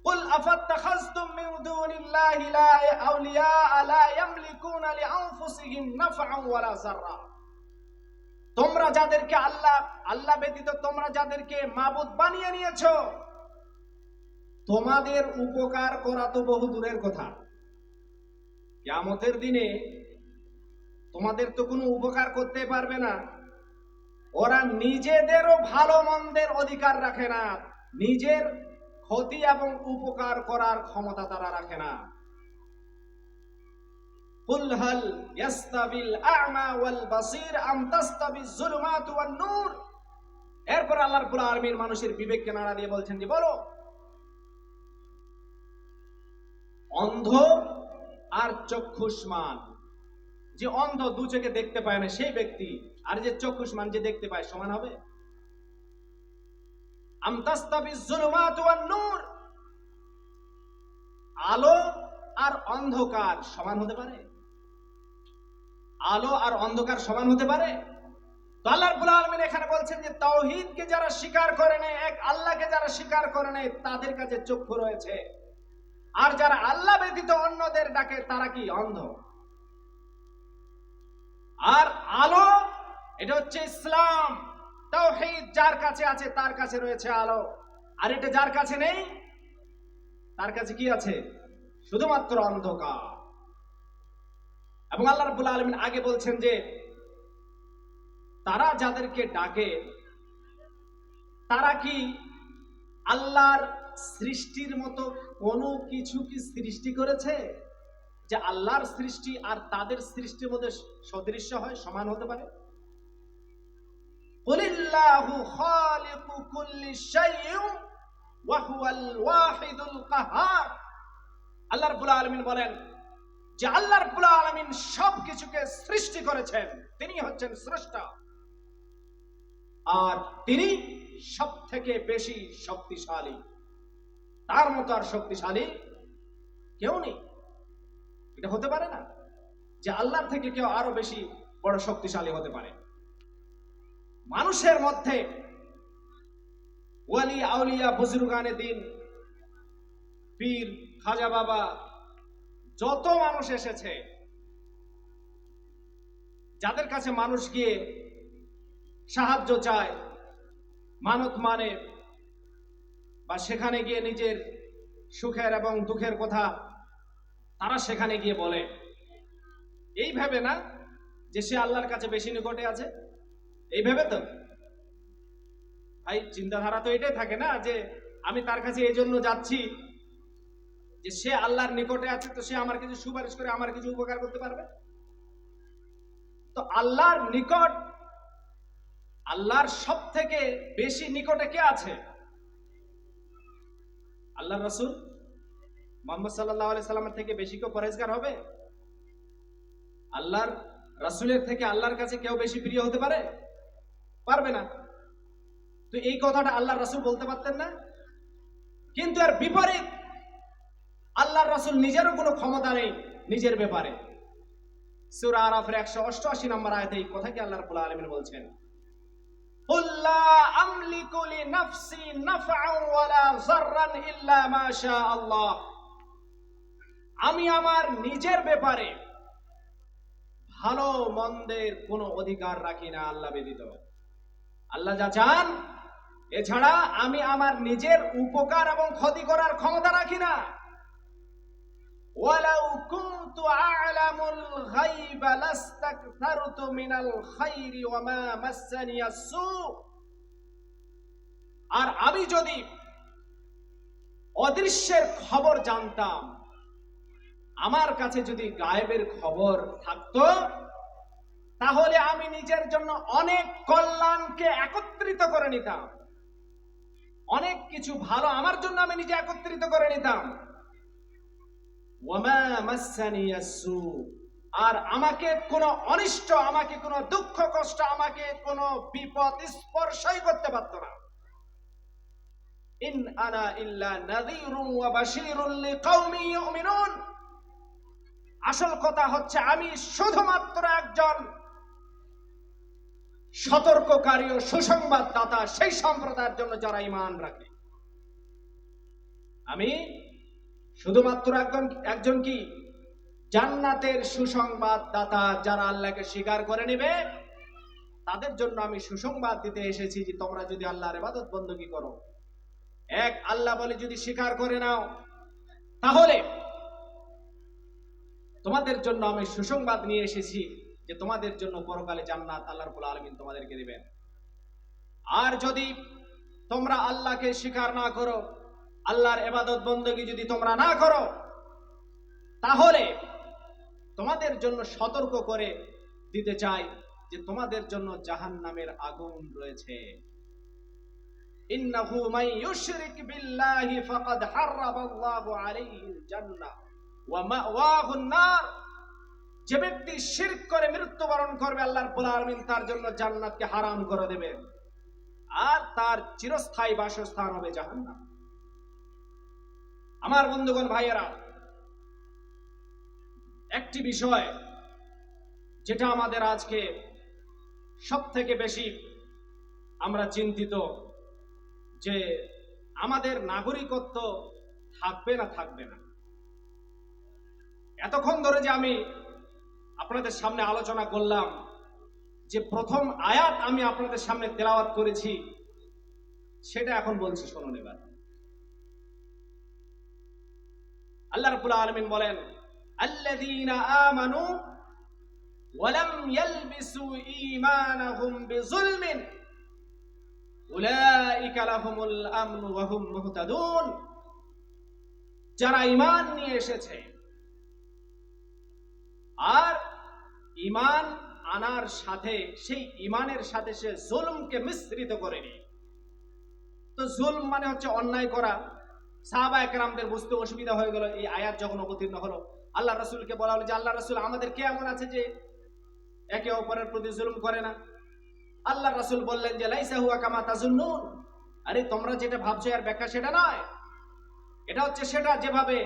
কুল আফাত্তাখাযতুম মিন দুনিল্লাহি লা আউলিয়া লা ইয়ামলিকুনা লিআনফুসিহিম নাফআন ওয়ালা যাররা। তোমরা যাদেরকে আল্লাহ ব্যতীত তোমরা যাদেরকে মাবুদ বানিয়ে নিয়েছো, তোমাদের উপকার করা তো বহু দূরের কথা, কিয়ামতের দিনে তোমাদের তো কোনো উপকার করতে পারবে না। ওরা নিজেদেরও ভালো মন্দের অধিকার রাখে না, নিজের ক্ষতি এবং উপকার করার ক্ষমতা তারা রাখে না। কুল হাল ইয়াস্তাবিল আ'মা ওয়াল বাসীর আম তাস্তাবিজ যুলুমাতু ওয়ান নূর। এরপর আল্লাহ রাব্বুল আলামিন মানুষের বিবেককে নাড়া দিয়ে বলছেন যে বলো, অন্ধ আর চক্ষুষ্মান, যে অন্ধ দু চোখে দেখতে পায় না সেই ব্যক্তি আর যে চক্ষুষ্মান যে দেখতে পায় সমান হবে? আম তাস্তাবিজ যুলুমাতু ওয়ান নূর, আলো আর অন্ধকার সমান হতে পারে? আলো আর অন্ধকার সমান হতে পারে? তো আল্লাহ রাব্বুল আলামিন এখানে বলছেন যে তাওহীদকে যারা স্বীকার করে নেয়, এক আল্লাহকে যারা স্বীকার করে নেয়, তাদের কাছে চক্ষু রয়েছে। আর যারা আল্লাহ ব্যতীত অন্যদের ডাকে তারা কি অন্ধ? আর আলো এটা হচ্ছে ইসলাম, তাওহীদ যার কাছে আছে তার কাছে রয়েছে আলো। আর এটা যার কাছে নেই তার কাছে কি আছে? শুধুমাত্র অন্ধকার। এবং আল্লাহ রাব্বুল আলামিন আগে বলছেন যে তারা যাদেরকে ডাকে তারা কি আল্লাহর সৃষ্টির মতো কোনো কিছু কি সৃষ্টি করেছে যে আল্লাহর সৃষ্টি আর তাদের সৃষ্টির মধ্যে সদৃশ্য হয়, সমান হতে পারে? কুলিল্লাহু খালিকু কুল্লি শাইইন ওয়া হুয়াল ওয়াহিদুল কাহ্হার। আল্লাহ রাব্বুল আলামিন বলেন যে আল্লাহ রাব্বুল আলামিন সবকিছুকে সৃষ্টি করেছেন, তিনি হচ্ছেন স্রষ্টা, আর তিনি সবথেকে বেশি শক্তিশালী। তার মতো আর শক্তিশালী কেউ নেই। এটা হতে পারে না যে আল্লাহর থেকে কেউ আরো বেশি বড় শক্তিশালী হতে পারে। মানুষের মধ্যে ওয়ালি আউলিয়া বুজুর্গানে দিন, পীর খাজা বাবা, যত মানুষ এসেছে যাদের কাছে মানুষ গিয়ে সাহায্য চায়, মানত মানে, বা সেখানে গিয়ে নিজের সুখের এবং দুঃখের কথা তারা সেখানে গিয়ে বলে, এইভাবে না যে সে আল্লাহর কাছে বেশি নিকটে আছে, এইভাবে তো ভাই চিন্তাধারা তো এটাই থাকে না যে আমি তার কাছে এই জন্য যাচ্ছি যে সে আল্লাহর নিকটে আছে, তো সে আমার কিছু সুপারিশ করে আমার কিছু উপকার করতে পারবে। তো আল্লাহর নিকট, আল্লাহর সব থেকে বেশি নিকটে কে আছে? আল্লাহর রাসূল মুহাম্মদ সাল্লাল্লাহু আলাইহি সাল্লামের থেকে বেশি কেউ পরহেজগার হবে? আল্লাহর রাসূলের থেকে আল্লাহর কাছে কেউ বেশি প্রিয় হতে পারে? পারবে না। তো এই কথাটা আল্লাহর রাসূল বলতে পারতেন না? কিন্তু এর বিপরীত, আল্লাহর রাসূল নিজেরও কোনো ক্ষমতা নেই নিজের ব্যাপারে। সূরা আরাফের 188 নম্বর আয়াতে এই কথা কি আল্লাহ রাব্বুল আলামিন বলছেন, কুল লা আমলিকু লিনাফসি নাফআন ওয়ালা যাররান ইল্লা মা শা আল্লাহ। আমি আমার নিজের ব্যাপারে ভালো মন্দের কোনো অধিকার রাখি না আল্লাহ ব্যতীত। আল্লাহ যা চান এছাড়া আমি আমার নিজের উপকার এবং ক্ষতি করার ক্ষমতা রাখি না। ওয়ালাউ কুনতু আ'লামুল গায়বা লাস্তাকথারতু মিনাল খায়রি ওয়া মা মাসসানিয়াস সু। আর আমি যদি অদৃশ্যের খবর জানতাম, আমার কাছে যদি গায়েবের খবর থাকতো, তাহলে আমি নিজের জন্য অনেক কল্যাণকে একত্রিত করে নিতাম, অনেক কিছু ভালো আমার জন্য আমি নিজে একত্রিত করে নিতাম। ওয়ামা মাসসানিয়াস সু, আর আমাকে কোনো অনিষ্ট, আমাকে কোনো দুঃখ কষ্ট, আমাকে কোনো বিপদ স্পর্শই করতে পারত না। ইন আনা ইল্লা নাযীরুন ওয়া বাশীরুন লিকাওমি ইউমিনুন। আসল কথা হচ্ছে আমি শুধুমাত্র একজন সতর্ককারী ও সুসংবাদদাতা সেই সম্প্রদায়ের জন্য যারা ঈমান রাখে। আমি শুধুমাত্র একজন কি জান্নাতের সুসংবাদ দাতা। যারা আল্লাহকে স্বীকার করে নেবে তাদের জন্য আমি সুসংবাদ দিতে এসেছি যে তোমরা যদি আল্লাহর ইবাদত বندگی করো, এক আল্লাহ বলে যদি স্বীকার করে নাও, তাহলে তোমাদের জন্য আমি সুসংবাদ নিয়ে এসেছি যে তোমাদের জন্য পরকালে জান্নাত আল্লাহ রাব্বুল আলামিন তোমাদেরকে দিবেন। আর যদি তোমরা আল্লাহকে স্বীকার না করো, আল্লাহর ইবাদত বندگی যদি তোমরা না করো, তাহলে তোমাদের জন্য সতর্ক করে দিতে চাই যে তোমাদের জন্য জাহান্নামের আগুন রয়েছে। ইন্নাহু মান ইউশরিক বিল্লাহি ফাকাদ হারামাল্লাহু আলাইহিল জান্নাহ ওয়া মাওয়াহুন নার। যে ব্যক্তি শিরক করে মৃত্যুবরণ করবে, আল্লাহ রাব্বুল আলামিন তার জন্য জান্নাতকে হারাম করে দেবেন আর তার চিরস্থায়ী বাসস্থান হবে জাহান্নাম। আমার বন্ধুগণ, ভাইয়েরা, একটি বিষয় যেটা আমাদের আজকে সবথেকে বেশি আমরা চিন্তিত, যে আমাদের নাগরিকত্ব থাকবে না থাকবে না। এতক্ষণ ধরে যে আমি আপনাদের সামনে আলোচনা করলাম, যে প্রথম আয়াত আমি আপনাদের সামনে তেলাওয়াত করেছি, সেটা এখন বলছি, শুনুন এবার। আল্লাহ রাব্বুল আলামিন বলেন, আল্লাযীনা আমানু ওয়া লাম ইয়ালবিসু ঈমানাহুম বিযুলমিন উলাইকা লাহুমুল আমনু ওয়া হুম মুহতাদুন। যারা ঈমান নিয়ে এসেছে আর ঈমান আনার সাথে সেই ঈমানের সাথে সে জুলমকে মিশ্রিত করেনি। তো জুলম মানে হচ্ছে অন্যায় করা। সাহাবায়ে কেরামদের বুঝতে অসুবিধা হয়ে গেল। এই আয়াত যখন অবতীর্ণ হলো, আল্লাহ রাসূলকে বলা হলো যে আল্লাহ রাসূল, আমাদের কে এমন আছে যে একে অপরের প্রতি জুলম করে না? আল্লাহ রাসূল বললেন যে লাইসা হুয়া কামা তাজুন্নুন। আরে তোমরা যেটা ভাবছো এর ব্যাখ্যা সেটা নয়, এটা হচ্ছে সেটা যেভাবে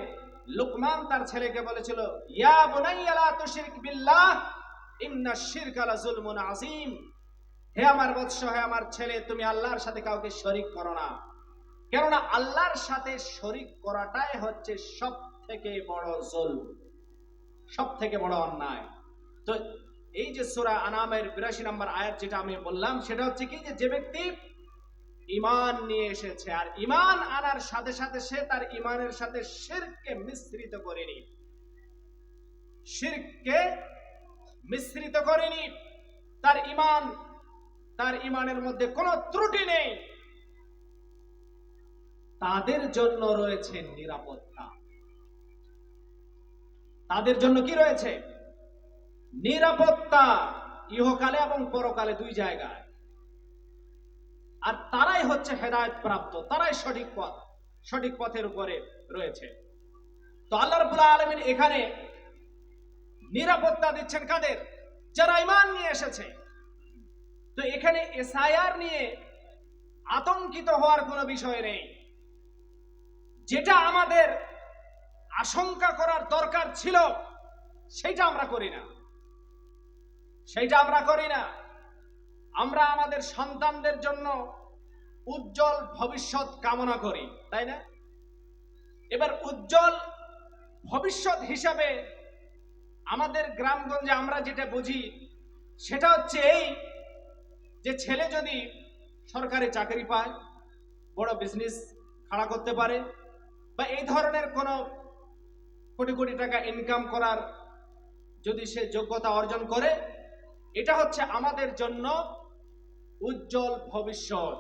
লুকমান তার ছেলেকে বলেছিল, ইয়া বুনাইয়া লা তুশরিক বিল্লাহ ইন্নাশ শিরকা লাযুলমুন আযীম। হে আমার বৎস, হে আমার ছেলে, তুমি আল্লাহর সাথে কাউকে শরীক করো না, কেননা আল্লাহর সাথে শরীক করাটাই হচ্ছে সব থেকে বড় জুলম, সব থেকে বড় অন্যায়। তো এই যে সূরা আনামের ৮২ নম্বর আয়াত যেটা আমি বললাম, সেটা হচ্ছে কি, যে ব্যক্তি ঈমান নিয়ে এসেছে আর ঈমান আনার সাথে সাথে সে তার ঈমানের সাথে শিরককে মিশ্রিত করেনি, শিরককে মিশ্রিত করেনি, তার ঈমানের মধ্যে কোনো ত্রুটি নেই, তাদের জন্য রয়েছে নিরাপত্তা। তাদের জন্য কি রয়েছে? নিরাপত্তা, ইহকালে এবং পরকালে দুই জায়গায়। আর তারাই হচ্ছে হেদায়েত প্রাপ্ত, তারাই সঠিক পথের উপরে রয়েছে। তো আল্লাহ রাব্বুল আলামিন এখানে নিরাপত্তা দিচ্ছেন কাদের? যারা ঈমান নিয়ে এসেছে। তো এখানে এসআইআর নিয়ে আতঙ্কিত হওয়ার কোনো বিষয় নেই। যেটা আমাদের আশঙ্কা করার দরকার ছিল সেটা আমরা করি না। আমরা আমাদের সন্তানদের জন্য উজ্জ্বল ভবিষ্যৎ কামনা করি, তাই না? এবার উজ্জ্বল ভবিষ্যৎ হিসাবে আমাদের গ্রামগঞ্জে আমরা যেটা বুঝি সেটা হচ্ছে এই, যে ছেলে যদি সরকারি চাকরি পায়, বড় বিজনেস খাড়া করতে পারে, বা এই ধরনের কোনো কোটি কোটি টাকা ইনকাম করার যদি সে যোগ্যতা অর্জন করে, এটা হচ্ছে আমাদের জন্য উজ্জ্বল ভবিষ্যৎ,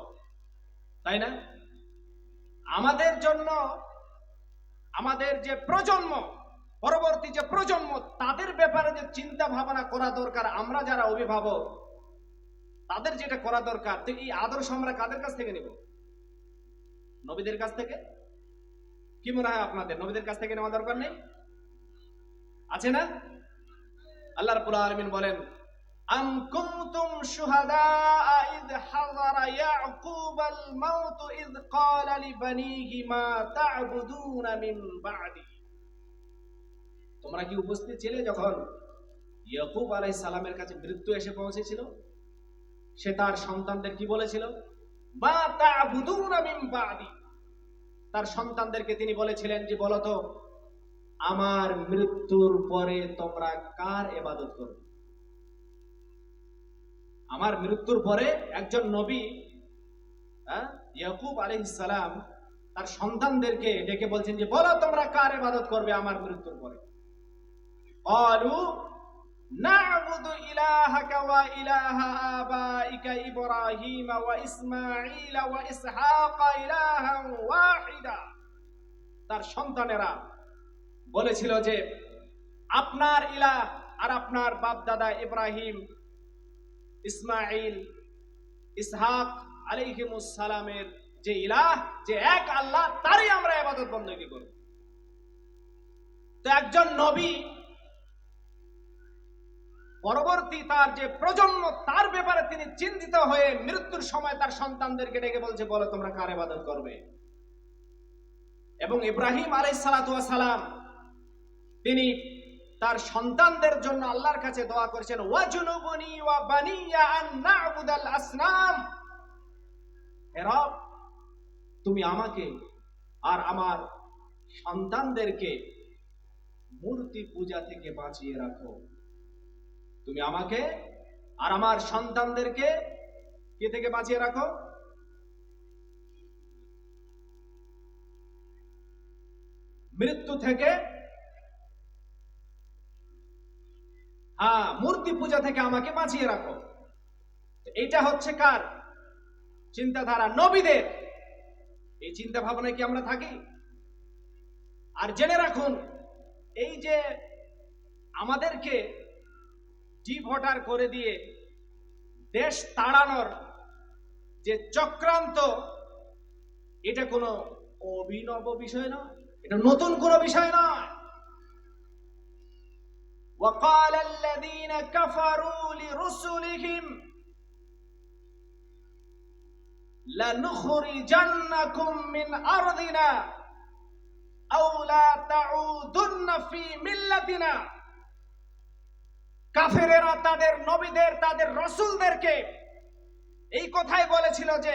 তাই না? আমাদের জন্য আমাদের যে প্রজন্ম, পরবর্তী যে প্রজন্ম, তাদের ব্যাপারে যে চিন্তা ভাবনা করা দরকার, আমরা যারা অভিভাবক তাদের যেটা করা দরকার। তো এই আদর্শ আমরা কাদের কাছ থেকে নেব? নবীদের কাছ থেকে? কি মনে হয় আপনাদের, নবীদের কাছ থেকে নেওয়া দরকার নেই? আছে না? আল্লাহ রাব্বুল আলামিন বলেন, আম কুনতুম শুহাদা ইয হাযারা ইয়াকুবাল মাউত ইয ক্বালা লিবানিহি মা তা'বুদুনা মিন বা'দি। তোমরা কি উপস্থিত ছিলে যখন ইয়াকুব আলাইহিস সালামের কাছে মৃত্যু এসে পৌঁছেছিল? সে তার সন্তানদের কি বলেছিল? মা তা'বুদুনা মিন বা'দি, তার সন্তানদেরকে তিনি বলেছিলেন যে বলতো আমার মৃত্যুর পরে তোমরা কার ইবাদত করবে? আমার মৃত্যুর পরে একজন নবী ইয়াকুব আলাইহিস সালাম তার সন্তানদেরকে ডেকে বলছেন যে বলো তোমরা কার ইবাদত করবে আমার মৃত্যুর পরে? ক্বালু না'বুদু ইলাহাকা ওয়া ইলাহা আবাইকা ইব্রাহিম ওয়া ইসমাঈল ওয়া ইসহাক ইলাহান ওয়াহিদা। তার সন্তানেরা বলেছিল যে আপনার ইলাহ আর আপনার বাপ দাদা ইব্রাহিম, ইসমাঈল, ইসহাক আলাইহিমুস সালামের যে ইলাহ, যে এক আল্লাহ, তারই আমরা ইবাদত বندگی করব। তো একজন নবী পরবর্তী তার যে প্রজন্ম, তার ব্যাপারে তিনি চিন্তিত হয়ে মৃত্যুর সময় তার সন্তানদেরকে ডেকে বলছে বলো তোমরা কার ইবাদত করবে? এবং ইব্রাহিম আলাইহিস সালাতু ওয়াস সালাম তিনি তার সন্তানদের জন্য আল্লাহর কাছে দোয়া করেছেন ওয়াজনুবনি ওয়া বানিয়া আন না'বুদাল আসনাম। হে রব, তুমি আমাকে আর আমার সন্তানদেরকে মূর্তি পূজা থেকে বাঁচিয়ে রাখো। তুমি আমাকে আর আমার সন্তানদেরকে কি থেকে বাঁচিয়ে রাখো? মৃত্যু থেকে, মূর্তি পূজা থেকে আমাকে বাঁচিয়ে রাখো। এটা হচ্ছে কার চিন্তাধারা? নবীদের। এই চিন্তা ভাবনায় কি আমরা থাকি? আর জেনে রাখুন, এই যে আমাদেরকে ডিভোটার করে দিয়ে দেশ তাড়ানোর যে চক্রান্ত, এটা কোনো অভিনব বিষয় নয়, এটা নতুন কোনো বিষয় নয়। وقال الذين كفروا لرسلهم لنخرجنكم من أرضنا أو لا تعودن في ملتنا। কাফেরেরা তাদের নবীদের, তাদের রাসূলদেরকে এই কথাই বলেছিল যে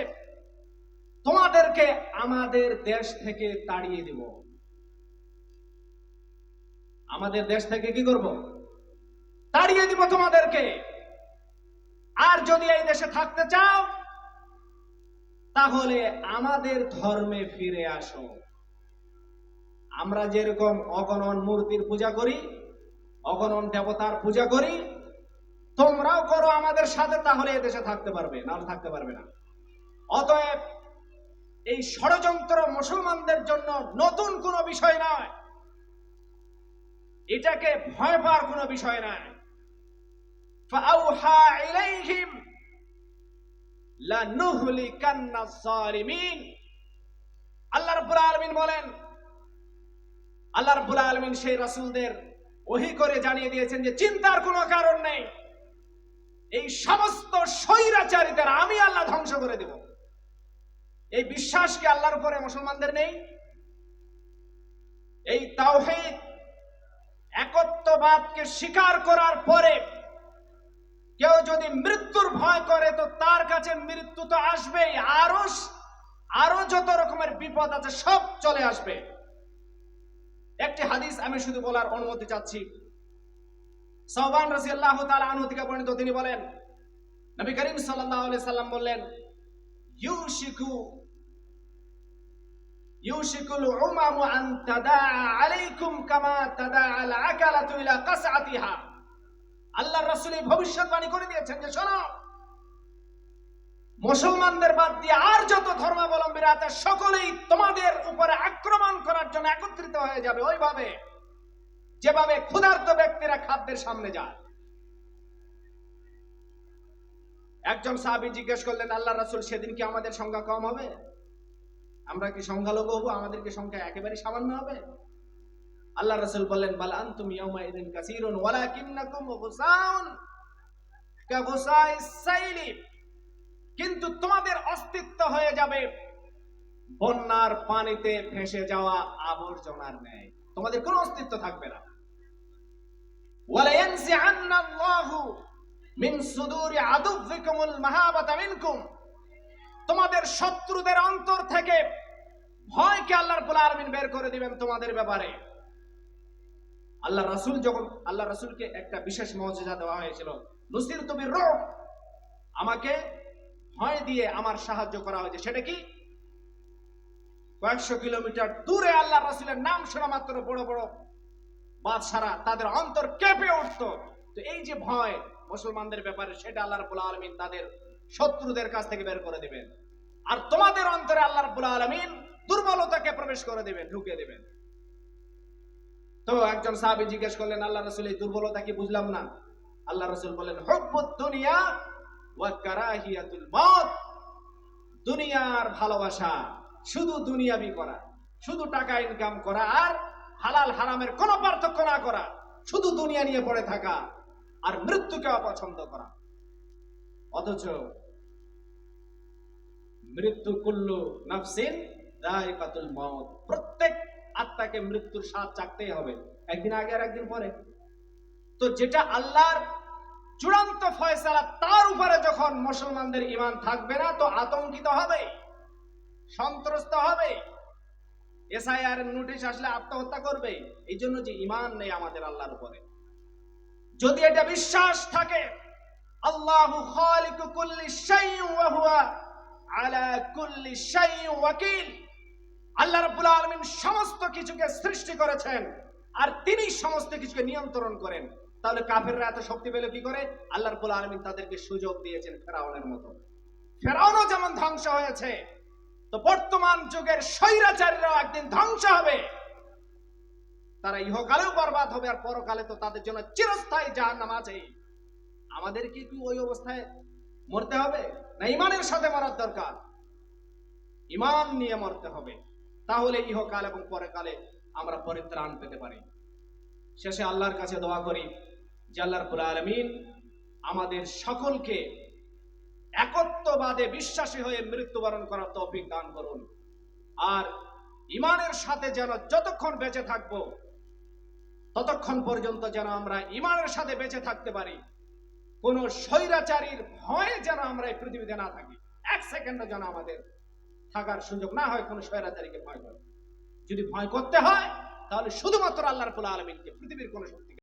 তোমাদেরকে আমাদের দেশ থেকে তাড়িয়ে দেব। আমাদের দেশ থেকে কি করব? তাড়িয়ে দিব তোমাদেরকে। আর যদি এই দেশে থাকতে চাও তাহলে আমাদের ধর্মে ফিরে আসো। আমরা যেরকম অগণন মূর্তির পূজা করি, অগণন দেবতার পূজা করি, তোমরাও করো আমাদের সাথে, তাহলে এই দেশে থাকতে পারবে, না থাকতে পারবে না। অতএব এই ষড়যন্ত্র মুসলমানদের জন্য নতুন কোনো বিষয় নয়, এটাকে ভয় পাওয়ার কোনো বিষয় নয়। ফাআউহা ইলাইহিম লানুহলিকান্নাস যালিমিন। আল্লাহ রাব্বুল আলামিন বলেন, আল্লাহ রাব্বুল আলামিন সেই রাসূলদের ওহী করে জানিয়ে দিয়েছেন যে চিন্তার কোনো কারণ নেই, এই সমস্ত স্বৈরাচারীদের আমি আল্লাহ ধ্বংস করে দেব। এই বিশ্বাস কি আল্লাহর উপরে মুসলমানদের নেই? এই তাওহীদ একত্ববাদকে স্বীকার করার পরে কেউ যদি মৃত্যুর ভয় করে তো তার কাছে মৃত্যু তো আসবেই, আরো যত রকমের বিপদ আছে সব চলে আসবে। একটি হাদিস আমি শুধু বলার অনুমতি চাচ্ছি। সাওবান রাদিয়াল্লাহু তাআলা আনহু থেকে বর্ণিত, তিনি বলেন নবী করিম সাল্লাল্লাহু আলাইহি সাল্লাম বললেন ইউশিকুল উমামু আন তাদাআ আলাইকুম কামা তাদাআ আল আকালাতু ইলা কাসআতিহা। আল্লাহর রাসূল এই ভবিষ্যৎবাণী করে দিয়েছেন যে শোনো, মুসলমানদের বাদ দিয়ে আর যত ধর্মাবলম্বীরা আছে সকলেই তোমাদের উপরে আক্রমণ করার জন্য একত্রিত হয়ে যাবে, ওইভাবে যেভাবে ক্ষুধার্ত ব্যক্তিরা খাদ্যের সামনে যায়। একজন সাহাবী জিজ্ঞেস করলেন, আল্লাহর রাসূল সেদিন কি আমাদের সংখ্যা কম হবে? আমরা কি সংখ্যালঘু হব? আমাদের কি সংখ্যা একেবারে সামান্য হবে? আল্লাহর রাসূল বললেন, বাল আনতুম ইয়াউমা ইযিন কাসীরুন ওয়ালাকিন্নাকুম গুসাউন কাগুসাইস সাইলি। কিন্তু তোমাদের অস্তিত্ব হয়ে যাবে বন্যার পানিতে ভেসে যাওয়া আবর্জনার ন্যায়, তোমাদের কোনো অস্তিত্ব থাকবে না। ওয়ালা ইয়ানজিআন্নাল্লাহু মিন সুদুরি আদুওয়িকুমুল মাহাবাতা মিনকুম। তোমাদের শত্রুদের অন্তর থেকে ভয়কে আল্লাহ রাব্বুল আলামিন বের করে দিবেন তোমাদের ব্যাপারে। আল্লাহ রাসূলকে একটা বিশেষ মর্যাদা দেওয়া হয়েছিল, নুসিরতু বির-রুব, আমাকে ভয় দিয়ে আমার সাহায্য করা হয়েছে। সেটা কি? কয়েকশো কিলোমিটার দূরে আল্লাহ রাসূলের নাম শোনা মাত্র বড় বড় বাদশারা তাদের অন্তর কেঁপে উঠত। তো এই যে ভয় মুসলমানদের ব্যাপারে, সেটা আল্লাহ রাব্বুল আলামিন তাদের শত্রুদের কাছ থেকে বের করে দিবেন। আর তোমাদের অন্তরে আল্লাহ রাব্বুল আলামিন দুর্বলতাকে প্রবেশ করে দিবেন, ঢুকিয়ে দিবেন। তো একজন সাহাবী জিজ্ঞেস করলেন, আল্লাহ রাসূল এই দুর্বলতা কি বুঝলাম না। আল্লাহ রাসূল বলেন, হুব্বুদ দুনিয়া ওয়া কারাহিয়াতুল মউত, দুনিয়ার ভালোবাসা, শুধু দুনিয়াবি করা, শুধু টাকা ইনকাম করা, আর হালাল হারামের কোনো পার্থক্য না করা, শুধু দুনিয়া নিয়ে পড়ে থাকা, আর মৃত্যুকে অপছন্দ করা। অথচ মৃত্যু কুল্লু নাফসিন যায়কাতুল মউত, প্রত্যেক আত্মাকে মৃত্যুর স্বাদ চাখতেই হবে, একদিন আগে আর একদিন পরে। তো যেটা আল্লাহর চূড়ান্ত ফয়সালা, তার উপরে যখন মুসলমানদের ঈমান থাকবে না, তো আতঙ্কিত হবে, সন্ত্রস্ত হবে, এসআইআর নোটিশ আসলে আত্মহত্যা করবে। এই জন্য যে ঈমান নেই আমাদের আল্লাহর উপরে, যদি এটা বিশ্বাস থাকে আল্লাহু খালিকু কুল্লি শাইইন ওয়া হুয়া আলা কুল্লি শাইইন ওয়াকিল, আল্লাহ রাব্বুল আলামিন সমস্ত কিছুকে সৃষ্টি করেছেন আর তিনি সমস্ত কিছুকে নিয়ন্ত্রণ করেন, তাহলে কাফেররা এত শক্তি পেল কি করে? আল্লাহ রাব্বুল আলামিন তাদেরকে সুযোগ দিয়েছেন ফেরাউনের মতো। ফেরাউনও যেমন ধ্বংস হয়েছে, তো বর্তমান যুগের স্বৈরাচারীরাও একদিন ধ্বংস হবে। তারা ইহকালেও বরবাদ হবে, আর পরকালে তো তাদের জন্য চিরস্থায়ী জাহান্নাম আছে। আমাদের কি ওই অবস্থায় মরতে হবে? না ঈমানের সাথে মরার দরকার? ঈমান নিয়ে মরতে হবে, তাহলে ইহকাল এবং পরকালে আমরা পরিত্রাণ পেতে পারি। শেষে আল্লাহর কাছে দোয়া করি যে আল্লাহ রাব্বুল আলামিন আমাদের সকলকে একত্ববাদে বিশ্বাসী হয়ে মৃত্যুবরণ করার তৌফিক দান করুন। আর ঈমানের সাথে যেন যতক্ষণ বেঁচে থাকব, ততক্ষণ পর্যন্ত যেন আমরা ঈমানের সাথে বেঁচে থাকতে পারি। কোন স্বৈরাচারীর ভয়ে যেন আমরা এই পৃথিবীতে না থাকি, এক সেকেন্ডও যেন আমাদের থাকার সুযোগ না হয় কোন স্বৈরাচারীকে ভয় করে। যদি ভয় করতে হয়, তাহলে শুধুমাত্র আল্লাহ রাব্বুল আলামিনকে, পৃথিবীর কোন শক্তি